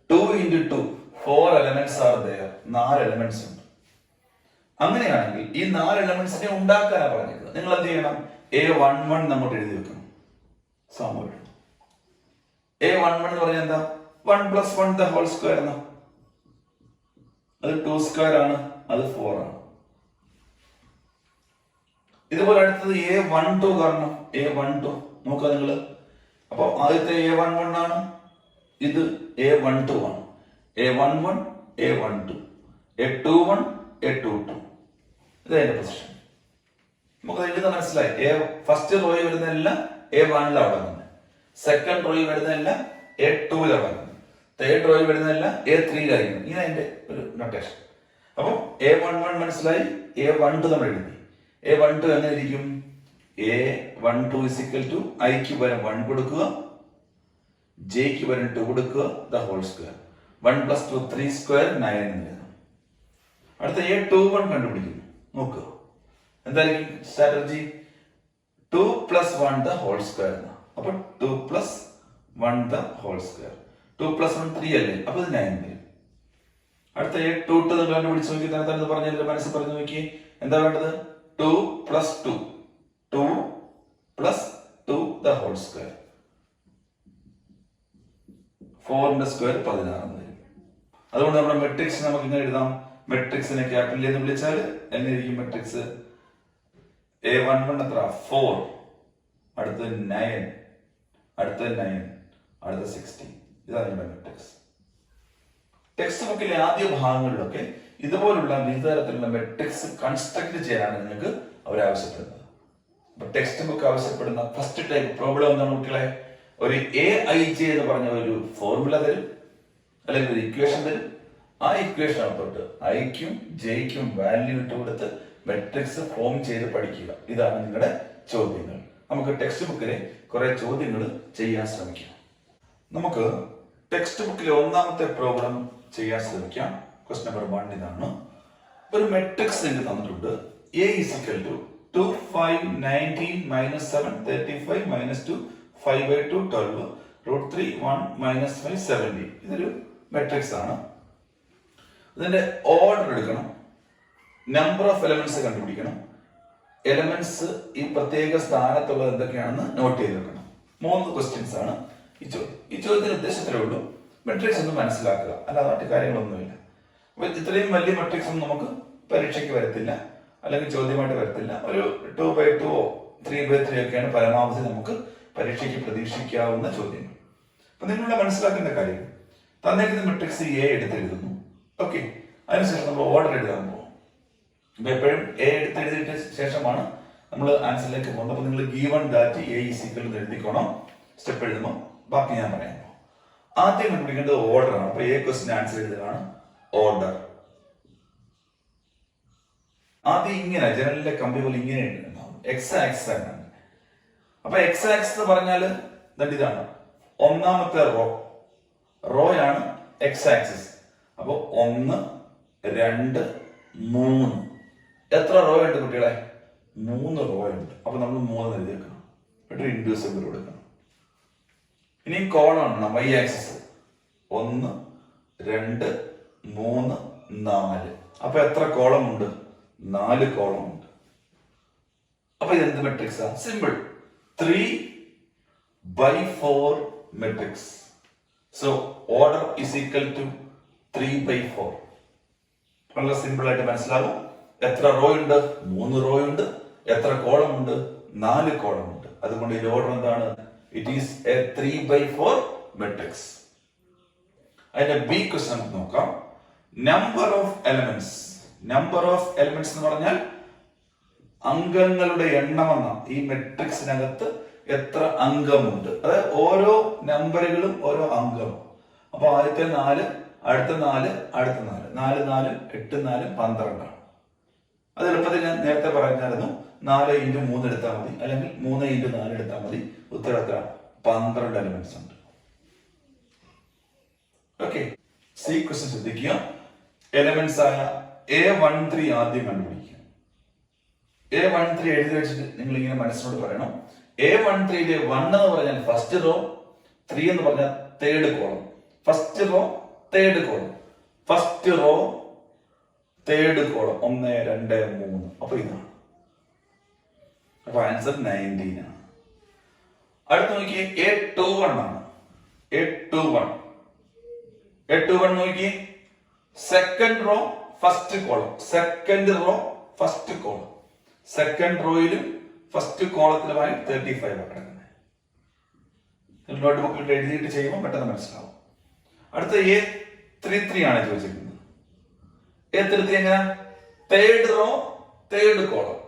2 into 2 4 elements are there. 4 elements ഉണ്ട്. അങ്ങനെയാണെങ്കിൽ ഈ 4 എലമെന്റ്സിനെ ഉണ്ടാക്കാനാണ് പറഞ്ഞിരിക്കുന്നത്. നിങ്ങൾ എന്ത് ചെയ്യണം? A11 നമ്മോട്ട് എഴുതി വെക്കണം. സമം A11 എന്ന് പറഞ്ഞാൽ എന്താ? 1 + 1 the whole square എന്നാ. അത് 2 സ്ക്വയർ ആണ്, അത് 4 ആണ്. ഇതുപോലെ അടുത്തത് A12 കാരണം A12 നോക്കുക നിങ്ങള്. അപ്പൊ ആദ്യത്തെ A11 ആണ്, ഇത് A12 ആണ്. A11 A12 A21 A22 ഇത് അതിന്റെ പൊസിഷൻ. നമുക്ക് എഴുതാൻ മനസ്സിലായി. ഫസ്റ്റ് റോയിൽ വരുന്നതെല്ലാം A1 അവിടെ തന്നെ, സെക്കൻഡ് റോയിൽ വരുന്നതെല്ലാം A2 അവിടെ, തേർഡ് റോയിൽ വരുന്നതെല്ലാം A3 ഇങ്ങനെ അതിന്റെ ഒരു നൊട്ടേഷൻ. അപ്പൊ A11 മനസ്സിലായി, A12 നമ്മൾ എഴുതി. A12 എങ്ങനെ ഇരിക്കും? A12 = ഐക്ക് പകരം 1 കൊടുക്കുക, ജെക്ക് പകരം 2 കൊടുക്കുക, ദ ഹോൾ സ്ക്വയർ. 1 + 2 3 സ്ക്വയർ 9 എന്ന് എഴുതാം. അടുത്ത A21 കണ്ടുപിടിക്കുന്നു. നോക്കുക എന്തായിരിക്കും സ്ട്രാറ്റജി? 2 + 1 ദ ഹോൾ സ്ക്വയർ എന്നാ. അപ്പൊ 2 + 1 ദ ഹോൾ സ്ക്വയർ. 2 + 1 3 അല്ലേ, അപ്പൊ ഇത് 9 വരും. അടുത്ത A22 നിങ്ങൾ കണ്ടുപിടിച്ച് നോക്കി, തന്നെ പറഞ്ഞ മനസ്സിൽ പറഞ്ഞു നോക്കി. എന്താ വേണ്ടത്? 2 + 2 2 + 2 ദ ഹോൾ സ്ക്വയർ. 4ന്റെ സ്ക്വയർ 16 എന്ന് വരും. അതുകൊണ്ട് നമ്മുടെ മെട്രിക്സ് നമുക്ക് ഇങ്ങനെ എഴുതാം. മെട്രിക്സിനെ ക്യാപിറ്റൽ എന്ന് വിളിച്ചാൽ എങ്ങനെയിരിക്കും മെട്രിക്സ്? A11 എത്ര? 4, അടുത്ത 9, അടുത്ത 9, അടുത്ത 16. ഇതാണ് നമ്മുടെ മെട്രിക്സ്. ടെക്സ്റ്റ് ബുക്കിലെ ആദ്യ ഭാഗങ്ങളിലൊക്കെ ഇതുപോലുള്ള വിവിധ തരത്തിലുള്ള മെട്രിക്സ് കൺസ്ട്രക്ട് ചെയ്യാനാണ് നിങ്ങൾക്ക് അവർ ആവശ്യപ്പെടുന്നത്. അപ്പൊ ടെക്സ്റ്റ് ബുക്ക് ആവശ്യപ്പെടുന്ന ഫസ്റ്റ് ടൈപ്പ് പ്രോബ്ലം എന്താണ് കുട്ടികളെ? ഒരു AIJ എന്ന് പറഞ്ഞ ഒരു ഫോർമുല തരും, അല്ലെങ്കിൽ ഒരു ഇക്വേഷൻ തരും. ആ ഇക്വേഷൻ തൊട്ട് ഐക്കും ജെയ്ക്കും വാല്യൂ ഇട്ട് കൊടുത്ത് മെട്രിക്സ് ഫോം ചെയ്ത് പഠിക്കുക. ഇതാണ് നിങ്ങളുടെ ചോദ്യങ്ങൾ. നമുക്ക് ടെക്സ്റ്റ് ബുക്കിലെ കുറെ ചോദ്യങ്ങൾ ചെയ്യാൻ ശ്രമിക്കാം. നമുക്ക് ടെക്സ്റ്റ് ബുക്കിലെ ഒന്നാമത്തെ പ്രോബ്ലം ചെയ്യാൻ ശ്രമിക്കാം. ക്വസ്റ്റ്യൻ നമ്പർ 1 ഇതാണ്. ഒരു മെട്രിക്സ് നിങ്ങൾക്ക് തന്നിട്ടുണ്ട്. A = 2 5 19 -7 35 -2 5/2 12 √3 1 -5 70. ഇതൊരു മെട്രിക്സ് ആണ്. ഇതിന്റെ ഓർഡർ എടുക്കണം, നമ്പർ ഓഫ് എലമെന്റ്സ് കണ്ടുപിടിക്കണം, എലമെന്റ്സ് ഈ പ്രത്യേക സ്ഥാനത്തുള്ളത് എന്തൊക്കെയാണെന്ന് നോട്ട് ചെയ്ത് വെക്കണം. 3 ക്വസ്റ്റ്യൻസ് ആണ് ഈ ചോദ്യം. ഈ ചോദ്യത്തിന്റെ ഉദ്ദേശത്തിലേ ഉള്ളൂ മെട്രിക്സ് ഒന്ന് മനസ്സിലാക്കുക, അല്ലാതെ മറ്റു കാര്യങ്ങളൊന്നുമില്ല. അപ്പൊ ഇത്രയും വലിയ മെട്രിക്സ് ഒന്നും നമുക്ക് പരീക്ഷയ്ക്ക് വരത്തില്ല, അല്ലെങ്കിൽ ചോദ്യമായിട്ട് വരത്തില്ല. ഒരു 2/2 3/3 ഒക്കെയാണ് പരമാവധി നമുക്ക് പരീക്ഷയ്ക്ക് പ്രതീക്ഷിക്കാവുന്ന ചോദ്യങ്ങൾ. അപ്പൊ നിങ്ങളുടെ മനസ്സിലാക്കേണ്ട കാര്യം, തന്നിരിക്കുന്ന മെട്രിക്സ് A എടുത്തെഴുതുന്നു. ഓക്കെ, അതിനുശേഷം നമ്മൾ ഓർഡർ എഴുതാൻ പോകും. അപ്പൊ എപ്പോഴും A എടുത്തെഴുതിയിട്ട് ശേഷമാണ് നമ്മൾ ആൻസറിലേക്ക് പോകുന്നത്. അപ്പൊ നിങ്ങൾ given that A = എഴുതിക്കോണം. സ്റ്റെപ്പ് എഴുതുമ്പോൾ ബാക്കി ഞാൻ പറയാം. ആദ്യം കണ്ടുപിടിക്കേണ്ടത് ഓർഡർ ആണ്. അപ്പൊ A ക്വസ്റ്റ്യൻ ആൻസർ എഴുതുകയാണ് ഓർഡർ. ആദ്യം ഇങ്ങനെ ജനലിലെ കമ്പി പോലെ ഇങ്ങനെ എഴുതുന്നുണ്ടാവും. X ആക്സിസ് ആണ്. അപ്പൊ X ആക്സിസ് എന്ന് പറഞ്ഞാല് ഇതാണ് ഒന്നാമത്തെ റോയാണ് X ആക്സിസ്. അപ്പൊ 1 2 3 എത്ര റോ ഉണ്ട് കുട്ടികളെ? 3 റോ ഉണ്ട്. അപ്പൊ നമ്മൾ 3 എഴുതി വെക്കണം. എന്നിട്ട് ഇൻഡ്യൂസിബിൾ കൊടുക്കണം. ഇനി കോളമാണ് Y ആക്സിസ് 1 2 3 4. അപ്പൊ എത്ര കോളം ഉണ്ട്? 4 കോളം ഉണ്ട്. അപ്പൊ ഇതെന്ത് മെട്രിക്സാ? Simple 3/4 matrix. So order = 3/4. വളരെ സിമ്പിൾ ആയിട്ട് മനസ്സിലാവും. എത്ര റോ ഉണ്ട്? 3 റോ ഉണ്ട്. എത്ര കോളം ഉണ്ട്? 4 കോളം ഉണ്ട്. അതുകൊണ്ട് ഈ ഓർഡർ എന്താണ്? It is A 3/4 matrix. അതിന്റെ ബി ക്വസ്റ്റ്യൻ നോക്കാം. Number of elements. Number of elements എന്ന് പറഞ്ഞാൽ അംഗങ്ങളുടെ എണ്ണമെന്ന ഈ മെട്രിക്സിനകത്ത് എത്ര അംഗമുണ്ട്. അതായത് ഓരോ നമ്പറുകളും ഓരോ അംഗം. അപ്പൊ ആദ്യത്തെ 4, അടുത്ത 4, അടുത്ത 4, 4 4 8 4 12 ആണ്. അത് എളുപ്പത്തിൽ ഞാൻ നേരത്തെ പറഞ്ഞായിരുന്നു. 4x3 എടുത്താൽ മതി, അല്ലെങ്കിൽ 3x4 എടുത്താൽ മതി. ഉത്തരം എത്ര? 12 എലിമെന്റ്സ് ഉണ്ട്. ഓക്കെ, സി ക്വസ്റ്റ്യൻ ശ്രദ്ധിക്കുക. എലിമെന്റ്സ് ആയ A13 ആദ്യം കണ്ടുപിടിക്കുക. A13 എഴുതി വെച്ചിട്ട് നിങ്ങൾ ഇങ്ങനെ മനസ്സിനോട് പറയണം. A13 1 എന്ന് പറഞ്ഞാൽ ഫസ്റ്റ് റോ, 3 എന്ന് പറഞ്ഞാൽ third column. First row third column, first row third column, 1 2 3. അപ്പൊ ഇതാണ്. അപ്പൊ ആൻസർ 19 ആണ്. അടുത്ത് നോക്കിയേ, A21 ആണ്. A21 നോക്കിയേ, second row first column, second row first column, second റോയിലും ഫസ്റ്റ് കോളത്തിലുമായി 35 കിടക്കുന്നത്. നോട്ട് ബുക്കിൽ എഴുതിയിട്ട് ചെയ്യുമ്പോൾ പെട്ടെന്ന് മനസ്സിലാവും. അടുത്ത A33 ആണ് ചോദിച്ചിരിക്കുന്നത്. A33 എങ്ങനെ? Third row third column,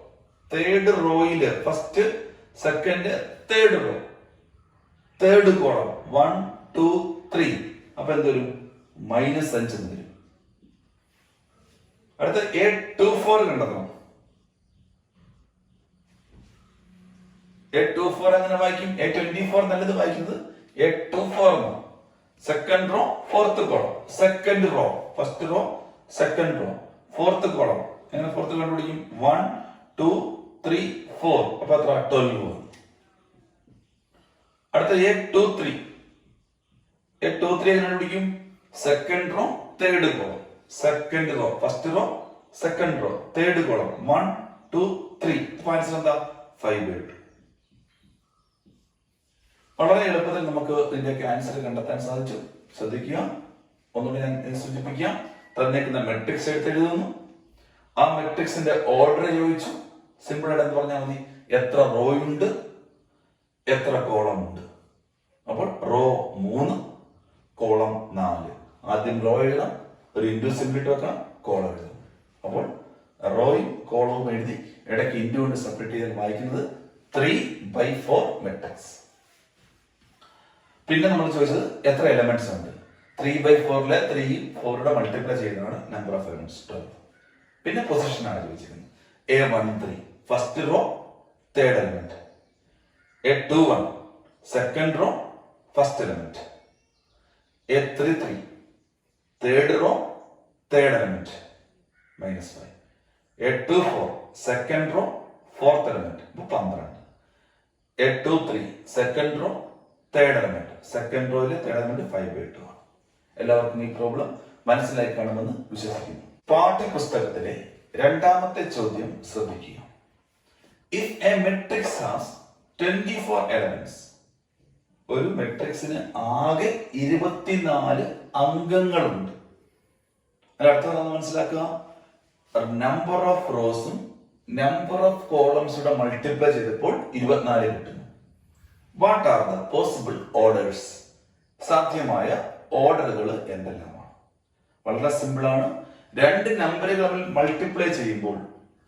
third റോയില് first second third row third column, 1 2 3. അപ്പൊ എന്തൊരു -5 എന്ന് വരും. അടുത്ത A24 കണ്ടെത്തണം. A24 എങ്ങനെ വായിക്കും? A24 നല്ലത് വായിക്കുന്നത് A24 എന്നാണ്. Second row fourth column, second row first row second row fourth column. എങ്ങനെ ഫോർത്ത് കണ്ടുപിടിക്കും? 1 2 3 4. അപ്പൊ എത്ര? 12. അടുത്ത A23 എങ്ങനെ കണ്ടുപിടിക്കും? Second row third column, second row first row second row third column, 1 2 3. Answer എന്താ? 5/8. വളരെ എളുപ്പത്തിൽ നമുക്ക് ഇതിന്റെയൊക്കെ ആൻസർ കണ്ടെത്താൻ സാധിച്ചു. ശ്രദ്ധിക്കുക. ഒന്നുകൂടി ഞാൻ സൂചിപ്പിക്കാം. തന്നേക്കുന്ന മെട്രിക്സ് എടുത്ത് എഴുതുന്നു. ആ മെട്രിക്സിന്റെ ഓർഡർ ചോദിച്ചു. സിമ്പിൾ ആയിട്ട് എന്ന് പറഞ്ഞാൽ മതി, എത്ര റോ ഉണ്ട്, എത്ര കോളം ഉണ്ട്. അപ്പോൾ റോ 3 കോളം 4. ആദ്യം റോ എഴുതാം, ഒരു ഇൻഡു സിമ്പിൾ ഇട്ട് വെക്കാം, കോളം എഴുതാം. അപ്പോൾ റോയും കോളവും എഴുതി ഇടയ്ക്ക് ഇൻഡു കൊണ്ട് സെപ്പറേറ്റ് ചെയ്ത് വായിക്കുന്നത് 3/4 മെട്രിക്സ്. പിന്നെ നമ്മൾ ചോദിച്ചത് എത്ര എലമെന്റ്സ് ഉണ്ട്. 3/4 3 4 മൾട്ടിപ്ലൈ ചെയ്യുന്നതാണ് നമ്പർ ഓഫ് എലമെന്റ്സ് 12. പിന്നെ പൊസിഷൻ ആണ് ചോദിച്ചിരിക്കുന്നത്. A13 first row third element, A21 second row first element, A33 third row third element -5, A24 second row fourth element 12, A23 second row third element, second റോയിലെ third element 5/2 ആണ്. എല്ലാവർക്കും ഈ problem മനസ്സിലായി കാണുമെന്ന് വിശ്വസിക്കുന്നു. പാഠ്യപുസ്തകത്തിലെ രണ്ടാമത്തെ ചോദ്യം ശ്രദ്ധിക്കുക. If a matrix has 24 elements, ഒരു മെട്രിക്സിന് ആകെ 24 അംഗങ്ങളുണ്ട്. അതിനർത്ഥം എന്താണെന്ന് മനസ്സിലാക്കുക. നമ്പർ ഓഫ് റോസും നമ്പർ ഓഫ് കോളംസുടെ മൾട്ടിപ്ലൈ ചെയ്തപ്പോൾ 24 കിട്ടുന്നു. What are the possible orders? സാധ്യമായ ഓർഡറുകൾ എന്തെല്ലാമാണ്? വളരെ സിമ്പിൾ ആണ്. രണ്ട് നമ്പറുകൾ മൾട്ടിപ്ലൈ ചെയ്യുമ്പോൾ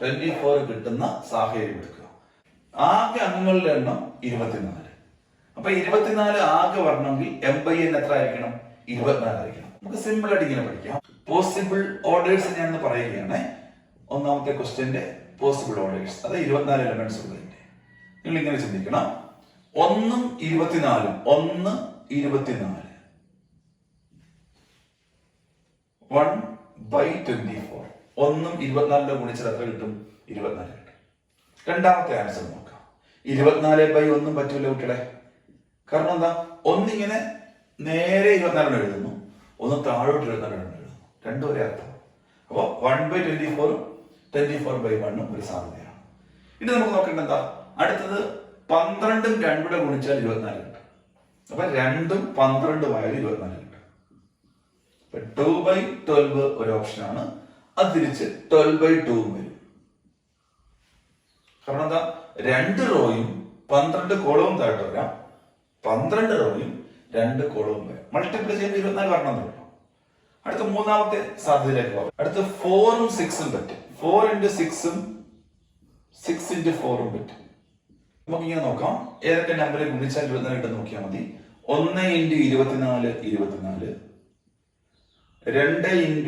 24 കിട്ടുന്ന സാഹചര്യം എടുക്കുക. ആകെ അംഗങ്ങളുടെ എണ്ണം 24. അപ്പൊ 24 ആകെ വരണമെങ്കിൽ M/N എത്ര ആയിരിക്കണം? 24 ആയിരിക്കണം. നമുക്ക് സിമ്പിൾ ആയിട്ട് ഇങ്ങനെ പഠിക്കാം. പോസിബിൾ ഓർഡേഴ്സ് ഞാൻ പറയുകയാണ്. ഒന്നാമത്തെ ക്വസ്റ്റ്യന്റെ പോസിബിൾ ഓർഡേഴ്സ്, അത് 24 എലമെന്റ്സ് ഉള്ളതിന്റെ. നിങ്ങൾ ഇങ്ങനെ ചിന്തിക്കണം. 1 24, 1 24, 1/24. 1 24 ഗുണിച്ചാൽ എത്ര കിട്ടും? 24 കിട്ടും. രണ്ടാമത്തെ ആൻസർ നോക്കാം. 24/1 പറ്റൂല കുട്ടികളെ. കാരണം എന്താ? ഒന്നിങ്ങനെ നേരെ 24 എഴുതുന്നു, ഒന്ന് താഴോട്ട് 24 എഴുതുന്നു. രണ്ടും ഒരേ അർത്ഥം. അപ്പൊ 1/24 24/1 ഒരു സാധ്യതയാണ്. ഇനി നമുക്ക് നോക്കേണ്ടത് എന്താ? അടുത്തത് 12ഉം 2 ഗുണിച്ചാൽ 24 കിട്ടും. അപ്പൊ 2ഉം 12ഉം ആയാലും 24 കിട്ടും. 2/12 ഒരു ഓപ്ഷനാണ്. അത് തിരിച്ച് 12/2 വരും. കാരണം എന്താ? 2 റോയും 12 കോളവും താഴോട്ട് വരാം, 12 റോയും 2 കോളവും വരാം. മൾട്ടിപ്ലൈ ചെയ്യുമ്പോൾ 24 വരണം എന്ന് കിട്ടും. അടുത്ത മൂന്നാമത്തെ സാധ്യതയിലേക്ക് പോകാം. അടുത്ത 4ഉം 6ഉം പറ്റും. 4 × 6ഉം 6 × 4ഉം പറ്റും. നമുക്ക് ഇങ്ങനെ നോക്കാം. ഏതൊക്കെ നമ്പറിൽ ഗുണിച്ചാൽ 24 കിട്ടും നോക്കിയാൽ മതി. 1 × 24 24, 2 ×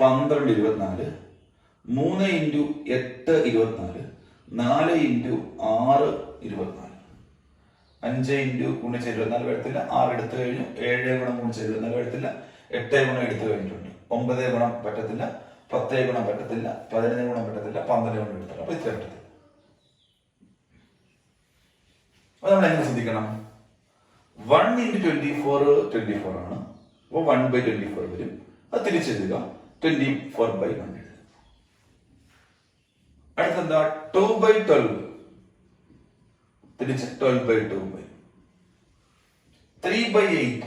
12 24, 3 ഇൻറ്റു 8 24, 4 ഇൻറ്റു 6 24, 5 ഇൻറ്റു ഗുണിച്ച് 24 വരത്തില്ല, 6 എടുത്തു കഴിഞ്ഞു, 7 ഗുണം ഗുണിച്ച് 24 വരത്തില്ല, 8 ഗുണം എടുത്തു കഴിഞ്ഞിട്ടുണ്ട്, 9 ഗുണം പറ്റത്തില്ല, 10 ഗുണം പറ്റത്തില്ല, 11 ഗുണം പറ്റത്തില്ല, 12 ഗുണം എടുത്തില്ല. അപ്പൊ ഇത്ര പറ്റത്തില്ല. അപ്പൊ നമ്മൾ എങ്ങനെ ചിന്തിക്കണം? 1 ഇൻറ്റു 24 24 ആണ്. അപ്പോൾ 1/24 വരും. അത് തിരിച്ചെഴുതുക, 24/1 എഴുതുക. അടുത്തെന്താ? 2/12 തിരിച്ച് 12/2 വരും. 3/8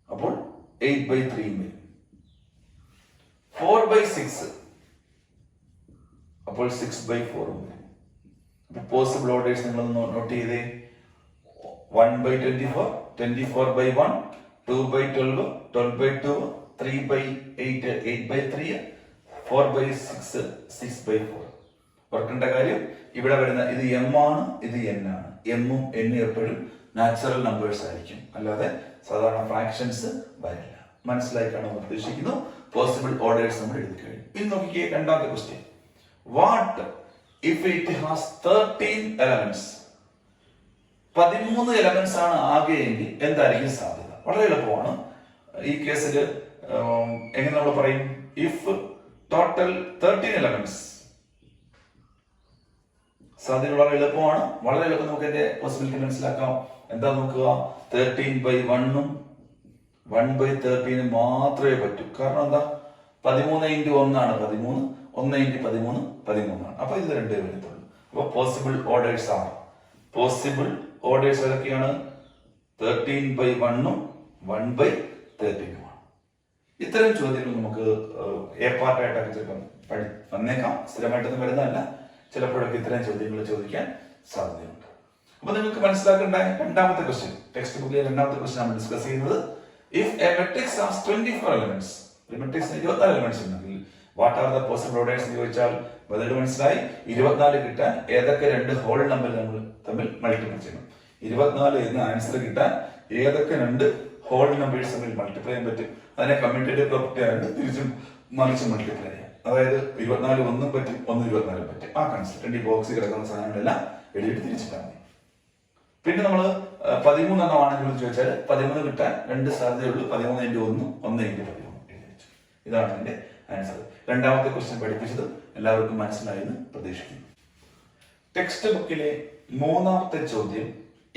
അപ്പോൾ 8/3 വരും. 4/6 അപ്പോൾ 6/4 വരും. പോസിബിൾ ഓർഡേഴ്സ് നിങ്ങൾ നോട്ട് ചെയ്തേ. 1/24, 24/1, 2/12, 12/2, 3/8, 8/3, 4/6, 6/4. ഓർക്കേണ്ട കാര്യം, ഇവിടെ വരുന്ന ഇത് എം ആണ്, ഇത് എൻ ആണ്. എമ്മും എന്നും എപ്പോഴും നാച്ചുറൽ നമ്പേഴ്സ് ആയിരിക്കും, അല്ലാതെ സാധാരണ ഫ്രാക്ഷൻസ് വരില്ല. മനസ്സിലായി കാണാൻ ഉദ്ദേശിക്കുന്നു. പോസിബിൾ ഓർഡേഴ്സ് നമ്മൾ എഴുതി കഴിഞ്ഞു. ഇനി നോക്കിയേ രണ്ടാമത്തെ question. What if it has 13 elements? 13 elements ആണ് ആകെയെങ്കിൽ എന്തായിരിക്കും സാധ്യത? വളരെ എളുപ്പമാണ്. ഈ കേസിൽ എങ്ങനെ നമ്മൾ പറയും? ഇഫ് ടോട്ടൽ 13 എലമെന്റ്സ്, സാധ്യത വളരെ എളുപ്പമാണ്. വളരെ എളുപ്പം നമുക്ക് എന്റെ പോസിബിലിറ്റി മനസ്സിലാക്കാം. എന്താ നോക്കുക? 13/1 1/13 മാത്രമേ പറ്റൂ. കാരണം എന്താ? 13 ഇൻറ്റു 1 ആണ് 13, 1 ഇൻറ്റു 13 13 ആണ്. അപ്പൊ ഇത് രണ്ടേ വരത്തുള്ളൂ. അപ്പൊ പോസിബിൾ ഓർഡേഴ്സ് ആണ്. പോസിബിൾ ഓർഡേഴ്സ് ഏതൊക്കെയാണ്? 13/1 1/13 ആണ്. ഇത്തരം ചോദ്യങ്ങൾ നമുക്ക് എ പാർട്ടായിട്ടൊക്കെ ചിലപ്പോൾ വന്നേക്കാം. സ്ഥിരമായിട്ടൊന്നും വരുന്നതല്ല. ചിലപ്പോഴൊക്കെ ഇത്തരം ചോദ്യങ്ങൾ ചോദിക്കാൻ സാധ്യതയുണ്ട്. അപ്പൊ നിങ്ങൾക്ക് മനസ്സിലാക്കേണ്ട രണ്ടാമത്തെ ക്വസ്റ്റ്യൻ, ടെക്സ്റ്റ് ബുക്കിലെ രണ്ടാമത്തെ ക്വസ്റ്റ്യൻ നമ്മൾ ഡിസ്കസ് ചെയ്യുന്നത്. If A matrix has 24 elements, ഒരു മെട്രിക്സിന് 24 എലമെന്റ്സ് ഉണ്ടെങ്കിൽ what are the possible orders എന്ന് ചോദിച്ചാൽ ബദൽ മനസ്സിലായി. 24 കിട്ടാൻ ഏതൊക്കെ രണ്ട് ഹോൾ നമ്പർ നമ്മൾ തമ്മിൽ മൾട്ടിപ്ലൈ ചെയ്യണം. 24 എന്ന ആൻസർ കിട്ടാൻ ഏതൊക്കെ രണ്ട് ഹോൾ നമ്പേഴ്സ് തമ്മിൽ മൾട്ടിപ്ലൈ ചെയ്യാൻ പറ്റും. അതിനെ കമ്മ്യൂട്ടേറ്റീവ് പ്രോപ്പർട്ടി ആയിട്ട് തിരിച്ചും മറിച്ചും മൾട്ടിപ്ലൈ ചെയ്യാം. അതായത് 24 ഒന്നും പറ്റും, 1 24 പറ്റും. ആ കൺസെപ്റ്റ് ഈ ബോക്സിൽ കിടക്കുന്ന സാധനങ്ങളെല്ലാം എഴുതിയിട്ട് തിരിച്ചിട്ടാൽ മതി. പിന്നെ നമ്മൾ 13 എണ്ണം ആണെങ്കിൽ ചോദിച്ചാൽ 13 കിട്ടാൻ രണ്ട് സാധ്യതയുള്ളൂ. 13 ഇൻറ്റു 1, 1 ഇൻറ്റു 13 എഴുതി വെച്ചു. ഇതാണ് എന്റെ ആൻസർ. രണ്ടാമത്തെ ക്വസ്റ്റ്യൻ പഠിപ്പിച്ചത് എല്ലാവർക്കും മനസ്സിലായെന്ന് പ്രതീക്ഷിക്കുന്നു. ടെക്സ്റ്റ് ബുക്കിലെ മൂന്നാമത്തെ ചോദ്യം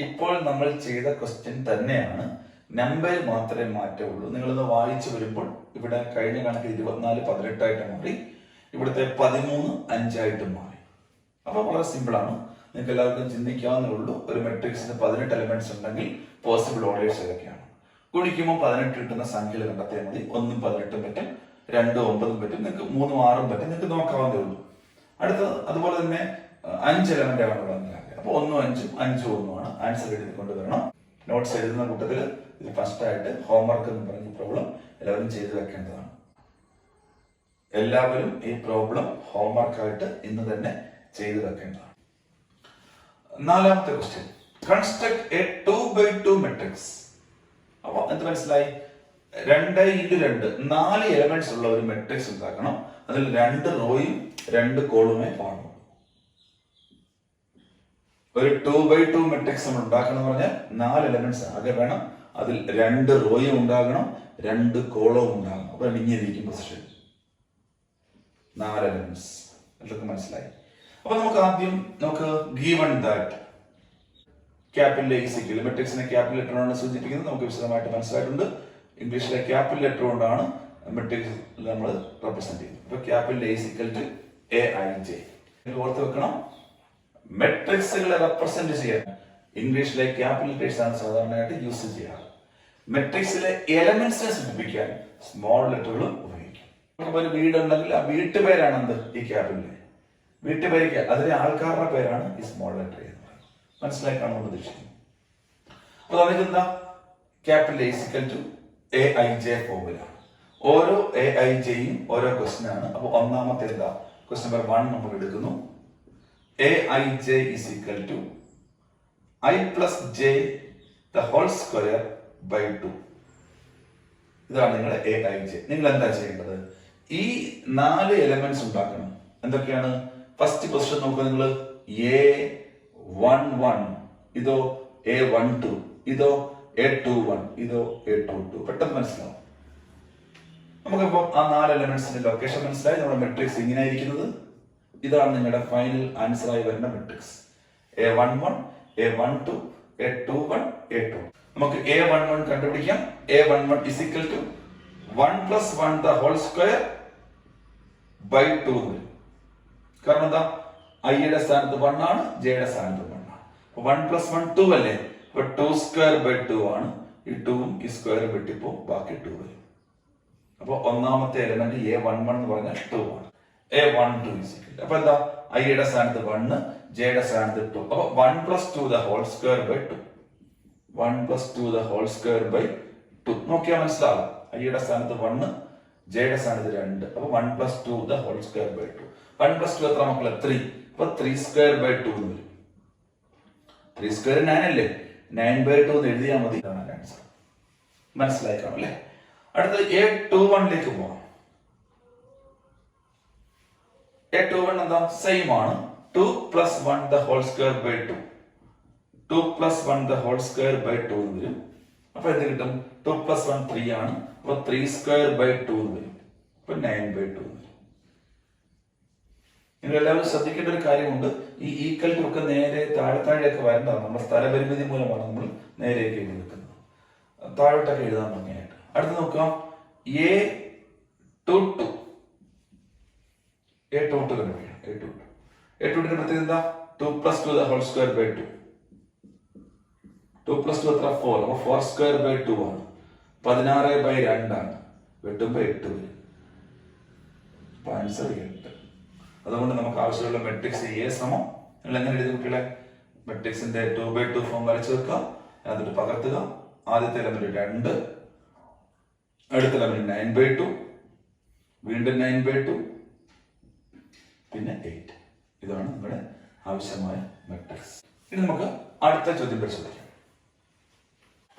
ഇപ്പോൾ നമ്മൾ ചെയ്ത ക്വസ്റ്റ്യൻ തന്നെയാണ്. നമ്പർ മാത്രമേ മാറ്റമുള്ളൂ. നിങ്ങളിത് വായിച്ചു വരുമ്പോൾ ഇവിടെ കഴിഞ്ഞ കണക്ക് 24 18 ആയിട്ട് മാറി, ഇവിടുത്തെ 13 5 ആയിട്ട് മാറി. അപ്പൊ വളരെ സിമ്പിൾ ആണ്. നിങ്ങൾക്ക് എല്ലാവർക്കും ചിന്തിക്കാവുന്നേ ഉള്ളൂ. ഒരു മെട്രിക്സിന് 18 എലമെന്റ്സ് ഉണ്ടെങ്കിൽ പോസിബിൾ ഓർഡേഴ്സ് ഏതൊക്കെയാണ്? ഗുണിക്കുമ്പോൾ 18 കിട്ടുന്ന സംഖ്യകൾ കണ്ടെത്തിയാൽ മതി. 1 18 പറ്റും, 2 9 പറ്റും, നിങ്ങൾക്ക് 3 6 പറ്റും. നിങ്ങൾക്ക് നോക്കാവുന്നേ ഉള്ളൂ. അടുത്തത് അതുപോലെ തന്നെ 5 എലമെന്റ് ആണ് ഇവിടെ. അപ്പൊ 1 5 5 1 ആണ്. ആൻസർ എഴുതി കൊണ്ടുവരണം. നോട്ട്സ് എഴുതുന്ന കൂട്ടത്തിൽ ഇത് ഫസ്റ്റ് ആയിട്ട് ഹോംവർക്ക് എന്ന് പറഞ്ഞ പ്രോബ്ലം എല്ലാവരും ചെയ്തു വെക്കേണ്ടതാണ്. എല്ലാവരും ഈ പ്രോബ്ലം ഹോംവർക്ക് ആയിട്ട് ഇന്ന് തന്നെ ചെയ്തു വെക്കേണ്ടതാണ്. നാലാമത്തെ ക്വസ്റ്റ്യൻ, കൺസ്ട്രക്ട് എ 2/2 മെട്രിക്സ്. അപ്പൊ എന്ത് മനസ്സിലായി? 2x2 4 എലമെന്റ്സ് ഉള്ള ഒരു മെട്രിക്സ് ഉണ്ടാക്കണം. അതിൽ 2 റോയും 2 കോളുമേ പാടും. ഒരു 2/2 മെട്രിക്സ് നമ്മൾ ഉണ്ടാക്കണം എന്ന് പറഞ്ഞാൽ 4 എലമെന്റ്സ് ആകെ വേണം. അതിൽ 2 റോയും ഉണ്ടാകണം, 2 കോളവും ഉണ്ടാകണം. അപ്പൊ ഇങ്ങിരിക്കും പൊസിഷൻ. 4 എലമെന്റ്സ്. ഇതൊക്കെ മനസ്സിലായി. അപ്പൊ നമുക്ക് ആദ്യം ഗീവൺ ദാറ്റ് ക്യാപിറ്റൽ A മെട്രിക്സിനെ ക്യാപിറ്റൽ ലെറ്റർ കൊണ്ടാണ് സൂചിപ്പിക്കുന്നത്. നമുക്ക് വിശദമായിട്ട് മനസ്സിലായിട്ടുണ്ട്. ഇംഗ്ലീഷിലെ ക്യാപിറ്റൽ ലെറ്റർ കൊണ്ടാണ് മെട്രിക്സ് നമ്മൾ റെപ്രസെന്റ് ചെയ്യുന്നത്. അപ്പൊ ക്യാപിറ്റൽ A=AIJ. ഓർത്ത് വെക്കണം, മെട്രിക്സുകളെ റെപ്രസെന്റ് ചെയ്യാൻ ഇംഗ്ലീഷിലെ ക്യാപിറ്റൽ ലെറ്റേഴ്സ് ആണ് സാധാരണയായിട്ട് യൂസ് ചെയ്യാറ്. മെട്രിക്സിലെ എലമെന്റ്സിനെ സൂചിപ്പിക്കാൻ സ്മോൾ ലെറ്ററുകൾ ഉപയോഗിക്കും. ഒരു വീടുണ്ടെങ്കിൽ ആ വീട്ടുപേരാണ് എന്ത്? ഈ ക്യാപിറ്റൽ. വീട്ടുപേര് അതിലെ ആൾക്കാരുടെ പേരാണ് ഈ സ്മോൾ ലെറ്റർ എന്ന് പറയുന്നത്. മനസ്സിലായി കാണാൻ പ്രതീക്ഷിക്കുന്നു. അപ്പൊ നമുക്ക് എന്താ? Capital A=AIJ formula. ഓരോ AIJയും ഓരോ ക്വസ്റ്റ്യൻ ആണ്. അപ്പൊ ഒന്നാമത്തെ എന്താ? ക്വസ്റ്റ്യൻ നമ്പർ 1 നമ്മൾ എടുക്കുന്നു. AIJ = I + j the whole square by 2. ഇതാണ് നിങ്ങളുടെ AIJ. നിങ്ങൾ എന്താ ചെയ്യേണ്ടത്? ഈ 4 എലമെന്റ്സ് ഉണ്ടാക്കണം. എന്തൊക്കെയാണ്? ഫസ്റ്റ് പൊസിഷൻ നോക്കുക നിങ്ങൾ, A11, ഇതോ A12, ഇതോ A21, ഇതോ A22. പെട്ടെന്ന് മനസ്സിലാവും. നമുക്കിപ്പോ ആ 4 എലമെന്റ്സിന്റെ ലൊക്കേഷൻ മനസ്സിലായി. നമ്മുടെ മെട്രിക്സ് ഇങ്ങനെ ആയിരിക്കുന്നത്. ഇതാണ് നിങ്ങളുടെ ഫൈനൽ ആൻസർ ആയി വരുന്ന matrix. A11, A12, A21, A2. നമുക്ക് A11 കണ്ടുപിടിക്കാം. A11 is equal to 1 plus 1 the whole square by 2. കാരണം എന്താ? ഐയുടെ സ്ഥാനത്ത് 1 ആണ്, ജെയുടെ സ്ഥാനത്ത് 1 ആണ്. 1 plus 1 2 അല്ലേ? അപ്പൊ 2 square by 2 ആണ്. ഈ 2ഉം ഈ സ്ക്വയറും വെട്ടിപ്പോ ബാക്കി 2 വരും. അപ്പൊ ഒന്നാമത്തെ എലമെന്റ് A11 എന്ന് പറഞ്ഞാൽ 2 ആണ്. A12 is equal. അപ്പൊ എന്താ? ഐയുടെ സ്ഥാനത്ത് 1, ജെയുടെ സ്ഥാനത്ത് 2. അപ്പൊ 1 plus 2 the whole square by 2. 1 plus 2 the whole square by 2. നോക്കിയാൽ മനസ്സിലാവും. ഐയുടെ സ്ഥാനത്ത് 1, ജെയുടെ സ്ഥാനത്ത് 2. അപ്പൊ 1 plus 2 the whole square by 2. 1 plus 2 എത്ര മക്കളെ? 3. അപ്പൊ 3 square by 2 എന്ന് വരും. 3 square 9 അല്ലേ? 9 by 2 എന്ന് എഴുതിയാൽ മതി. ഇതാണ് ആൻസർ. മനസ്സിലായി കാണും അല്ലേ? അടുത്തത് A21ലേക്ക് പോവാം. A21 എന്താ? സെയിം ആണ്. 2 plus 1 the whole square by 2. 2 plus 1 the whole square by 2 എന്ന് വരും. അപ്പൊ എന്ത് കിട്ടും? 2 plus 1 3 ആണ്. അപ്പൊ 3 square by 2 എന്ന് വരും. അപ്പൊ 9 by 2 എന്ന് വരും. നിങ്ങൾ എല്ലാവരും ശ്രദ്ധിക്കേണ്ട ഒരു കാര്യമുണ്ട്. ഈ ഈക്വൽ ടു ഒക്കെ നേരെ താഴെയൊക്കെ വരേണ്ടതാണ്. നമ്മുടെ സ്ഥലപരിമിതി മൂലമാണ് നമ്മൾ നേരെയൊക്കെ എഴുതി വെക്കുന്നത്. താഴോട്ടൊക്കെ എഴുതാൻ ഭംഗിയായിട്ട്. അടുത്ത് നോക്കാം, A22. A22 കണ്ടുപിടിക്കണം. A22 പ്രത്യേകത എന്താ? 2 plus 2 the whole square by 2. 2 plus 2 എത്ര? 4. അപ്പൊ 4 square by 2 ആണ്. 16 by 2 ആണ്. വെട്ടുമ്പോ 8 വരും. അപ്പൊ ആൻസർ 8. അതുകൊണ്ട് നമുക്ക് ആവശ്യമുള്ള മെട്രിക്സ് A സമം നിങ്ങൾ എങ്ങനെ എഴുതി കുട്ടികളെ? മെട്രിക്സിന്റെ 2 by 2 ഫോം വരച്ചു വെക്കുക. അതിട്ട് പകർത്തുക. ആദ്യത്തെ എലമെന്റ് 2, അടുത്ത എലമെന്റ് 9 by 2, വീണ്ടും 9 by 2, പിന്നെ 8. ഇതാണ് നമ്മുടെ ആവശ്യമായ മെട്രിക്സ്. ഇനി നമുക്ക് അടുത്ത ചോദ്യം പരിശോധിക്കാം.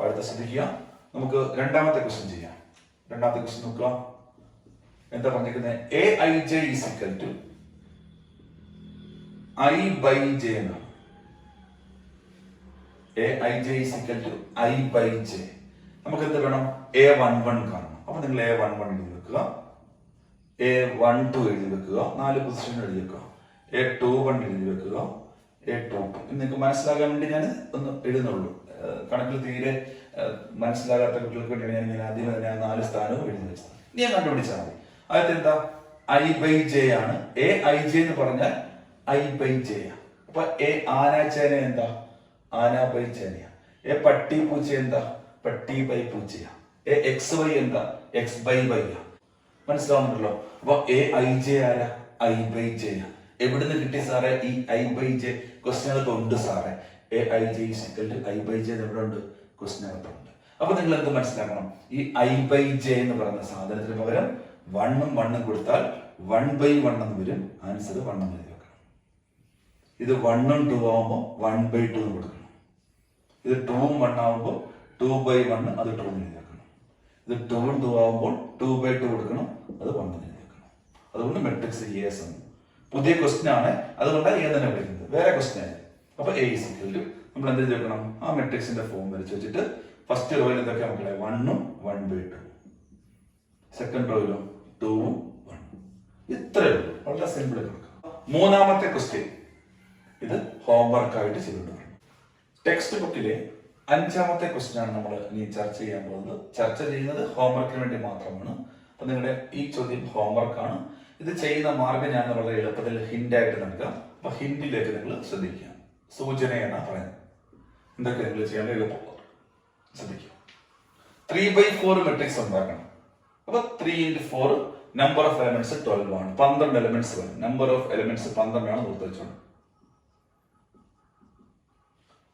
അടുത്ത ശ്രദ്ധിക്കുക. നമുക്ക് രണ്ടാമത്തെ ക്വസ്റ്റ്യൻ ചെയ്യാം. രണ്ടാമത്തെ ക്വസ്റ്റ്യൻ നോക്കുക. എന്താ പറഞ്ഞിരിക്കുന്നത്? Aij is equal to I by j എന്നാണ്. Aij is equal to I by j. നമുക്ക് എന്ത് വേണം? A11 കാണണം. അപ്പൊ നിങ്ങൾ A11 എഴുതി വെക്കുക, A12 എഴുതി വെക്കുക, 4 പൊസിഷൻ എഴുതി വെക്കുക, A21 എഴുതി വെക്കുക, A22. നിങ്ങൾക്ക് മനസ്സിലാകാൻ വേണ്ടി ഞാൻ ഒന്ന് എഴുതുന്നുള്ളൂ. കണക്കിൽ തീരെ മനസ്സിലാകാത്ത കുട്ടികൾക്ക് വേണ്ടിയാണ് ഞാൻ ആദ്യം തന്നെ 4 സ്ഥാനവും എഴുതി വെച്ചത്. ഇനി ഞാൻ കണ്ടുപിടിച്ചാൽ മതി. അതായത് എന്താ? I by j ആണ്. Aij എന്ന് പറഞ്ഞാൽ I by j. അപ്പൊ A ആനാചേന എന്താ? ആന ബൈ ചേനയാ. A പട്ടി പൂച്ച എന്താ? പട്ടി ബൈ പൂച്ചയാ. XY എന്താ? X by y. മനസ്സിലാവുന്നുണ്ടല്ലോ? അപ്പൊ Aij ആരാ? I by j. എവിടുന്ന് കിട്ടി സാറേ ഈ I by j? ക്വസ്റ്റ്യനകത്ത് ഉണ്ട് സാറേ. Aij is equal to I by j എവിടെ ഉണ്ട്? ക്വസ്റ്റ്യനകത്തുണ്ട്. അപ്പൊ നിങ്ങൾ എന്ത് മനസ്സിലാക്കണം? ഈ I by j എന്ന് പറയുന്ന സാധനത്തിന് പകരം 1ഉം 1ഉം കൊടുത്താൽ 1 by 1 എന്ന് വരും. ആൻസർ 1 എന്ന് എഴുതി വെക്കണം. ഇത് 1ഉം 2 ആവുമ്പോൾ 1 by 2 എന്ന് കൊടുക്കണം. ഇത് 2ഉം 1 ആവുമ്പോൾ 2 by 1 അത് 2 എന്ന് എഴുതി വെക്കണം. ഇത് 2ഉം 2 ആവുമ്പോൾ 2 by 2 കൊടുക്കണം. അത് 1 എന്ന് എഴുതി വെക്കണം. അതുകൊണ്ട് മെട്രിക്സ് A ആണ്. പുതിയ ക്വസ്റ്റ്യൻ ആണ്, അതുകൊണ്ടാണ് A തന്നെ വിളിക്കുന്നത്. വേറെ ക്വസ്റ്റ്യൻ ആണ്. അപ്പൊ A is equal to നമ്മൾ എന്ത് ചെയ്ത് വെക്കണം? ആ മെട്രിക്സിന്റെ ഫോം വരച്ച് വെച്ചിട്ട് ഫസ്റ്റ് റോയിൽ എന്തൊക്കെ മക്കളെ? 1ഉം 1 by 2. സെക്കൻഡ് റോയിലും 2ഉം 1. ഇത്രയേ ഉള്ളൂ. വളരെ സിമ്പിൾ കൊടുക്കുക. മൂന്നാമത്തെ ക്വസ്റ്റ്യൻ ഇത് ഹോംവർക്ക് ആയിട്ട് ചെയ്തിട്ടുണ്ട്. ടെക്സ്റ്റ് ബുക്കിലെ 5ാമത്തെ ക്വസ്റ്റ്യൻ ആണ് നമ്മൾ ഇനി ചർച്ച ചെയ്യാൻ പോകുന്നത്. ചർച്ച ചെയ്യുന്നത് ഹോംവർക്കിന് വേണ്ടി മാത്രമാണ്. അപ്പൊ നിങ്ങളുടെ ഈ ചോദ്യം ഹോംവർക്കാണ്. ഇത് ചെയ്യുന്ന മാർഗം ഞാൻ വളരെ എളുപ്പത്തിൽ ഹിന്റായിട്ട് നൽകാം. അപ്പൊ ഹിന്ദിലേക്ക് നിങ്ങൾ ശ്രദ്ധിക്കുക. സൂചനയാണ് പറയുന്നത്. എന്തൊക്കെ നിങ്ങൾ ചെയ്യാൻ എളുപ്പം ശ്രദ്ധിക്കുക. 3 by 4 മെട്രിക്സ് ഉണ്ടാക്കണം. അപ്പൊ 3 into 4 നമ്പർ ഓഫ് എലമെന്റ്സ് 12 ആണ്. 12 എലമെന്റ്സ് വരും. നമ്പർ ഓഫ് എലമെന്റ്സ് 12 ആണ് നിർദ്ദേശിച്ചത്.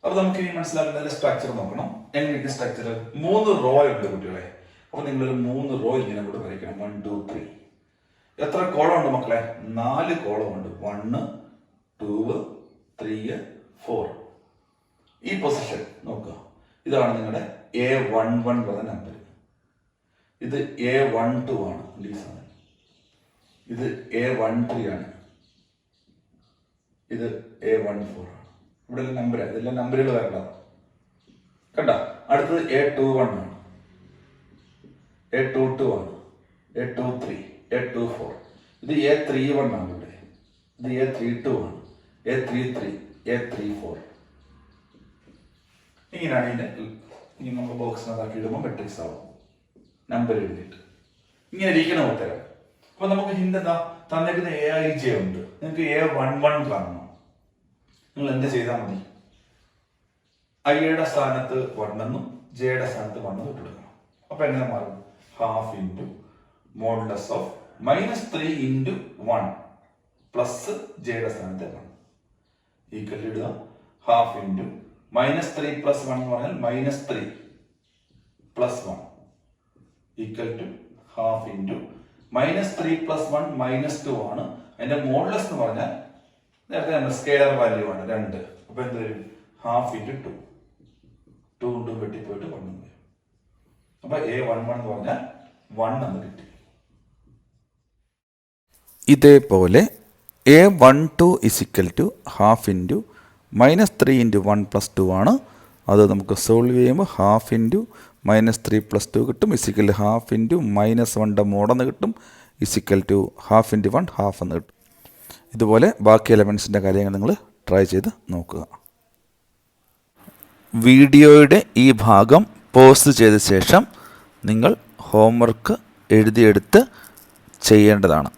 അപ്പൊ നമുക്ക് ഇനി മനസ്സിലാക്കുന്നതിന്റെ സ്ട്രക്ചർ നോക്കണം. എങ്ങനെയാണ് സ്ട്രക്ചർ? 3 റോ ഉണ്ട് കുട്ടികളെ. അപ്പൊ നിങ്ങളൊരു 3 റോ ഇങ്ങനെ കൂടെ വരയ്ക്കണം. 1 2 3. എത്ര കോളം ഉണ്ട് മക്കളെ? 4 കോളം ഉണ്ട്. 1 2 3 4. ഈ പൊസിഷൻ നോക്കുക. ഇതാണ് നിങ്ങളുടെ A11 പറഞ്ഞ നമ്പർ. ഇത് A12 ആണ്. ഇത് A13 ആണ്, ഇത് A14 ആണ്. ഇവിടെ നമ്പർ, ഇതെല്ലാം നമ്പറുകൾ വരേണ്ടതാണ്. കണ്ട, അടുത്തത് A21 ആണ്, A22 ആണ്, A23, A24. ഇത് A31 ആണ്. ഇവിടെ ഇത് A32 ആണ്, A33, A34. ഇങ്ങനെയാണ് ഇതിന്റെ. ഇനി നമുക്ക് ബോക്സിനകത്താക്കി ഇടുമ്പോൾ മെട്രിക്സ് ആവും, നമ്പർ എഴുതിയിട്ട്. ഇങ്ങനെ ഇരിക്കണം ഉത്തരം. അപ്പൊ നമുക്ക് ഹിന്റ് എന്താ തന്നേക്കുന്ന AIJ ഉണ്ട്. നിങ്ങൾക്ക് A11 കാണണം. നിങ്ങൾ എന്ത് ചെയ്താൽ മതി, ഐയുടെ സ്ഥാനത്ത് 1 എന്നും ജെയുടെ സ്ഥാനത്ത് 1 ഇട്ടെടുക്കണം. അപ്പൊ എങ്ങനെ മാറും? Half into modulus of -3 into 1 plus ജെയുടെ സ്ഥാനത്ത് 1 ഈക്വൽ ഇടുക. ഹാഫ് ഇൻറ്റു -3 പ്ലസ് 1 എന്ന് പറഞ്ഞാൽ -3 plus 1 equal to half into -3 plus 1 -2 ആണ്. അതിന്റെ മോഡുലസ് എന്ന് പറഞ്ഞാൽ നേരത്തെ നമ്മൾ സ്കെയിലർ വാല്യൂ ആണ് 2. അപ്പൊ എന്ത് വരും? Half into 2. 2 കൊണ്ട് വെട്ടിപ്പോയിട്ട് 1 വരും. അപ്പൊ A11 എന്ന് പറഞ്ഞാൽ 1 എന്ന് കിട്ടി. ഇതേപോലെ A12 is equal to half into -3 into 1 plus 2 ആണ്. അത് നമുക്ക് സോൾവ് ചെയ്യുമ്പോൾ ഹാഫ് ഇൻറ്റു -3 പ്ലസ് 2 കിട്ടും, ഇസിക്കൽ ഹാഫ് ഇൻറ്റു -1 മോഡെന്ന് കിട്ടും, is equal to half into 1 half എന്ന് കിട്ടും. ഇതുപോലെ ബാക്കി എലമെൻസിൻ്റെ കാര്യങ്ങൾ നിങ്ങൾ ട്രൈ ചെയ്ത് നോക്കുക. വീഡിയോയുടെ ഈ ഭാഗം പോസ്റ്റ് ചെയ്ത ശേഷം നിങ്ങൾ ഹോംവർക്ക് എഴുതിയെടുത്ത് ചെയ്യേണ്ടതാണ്.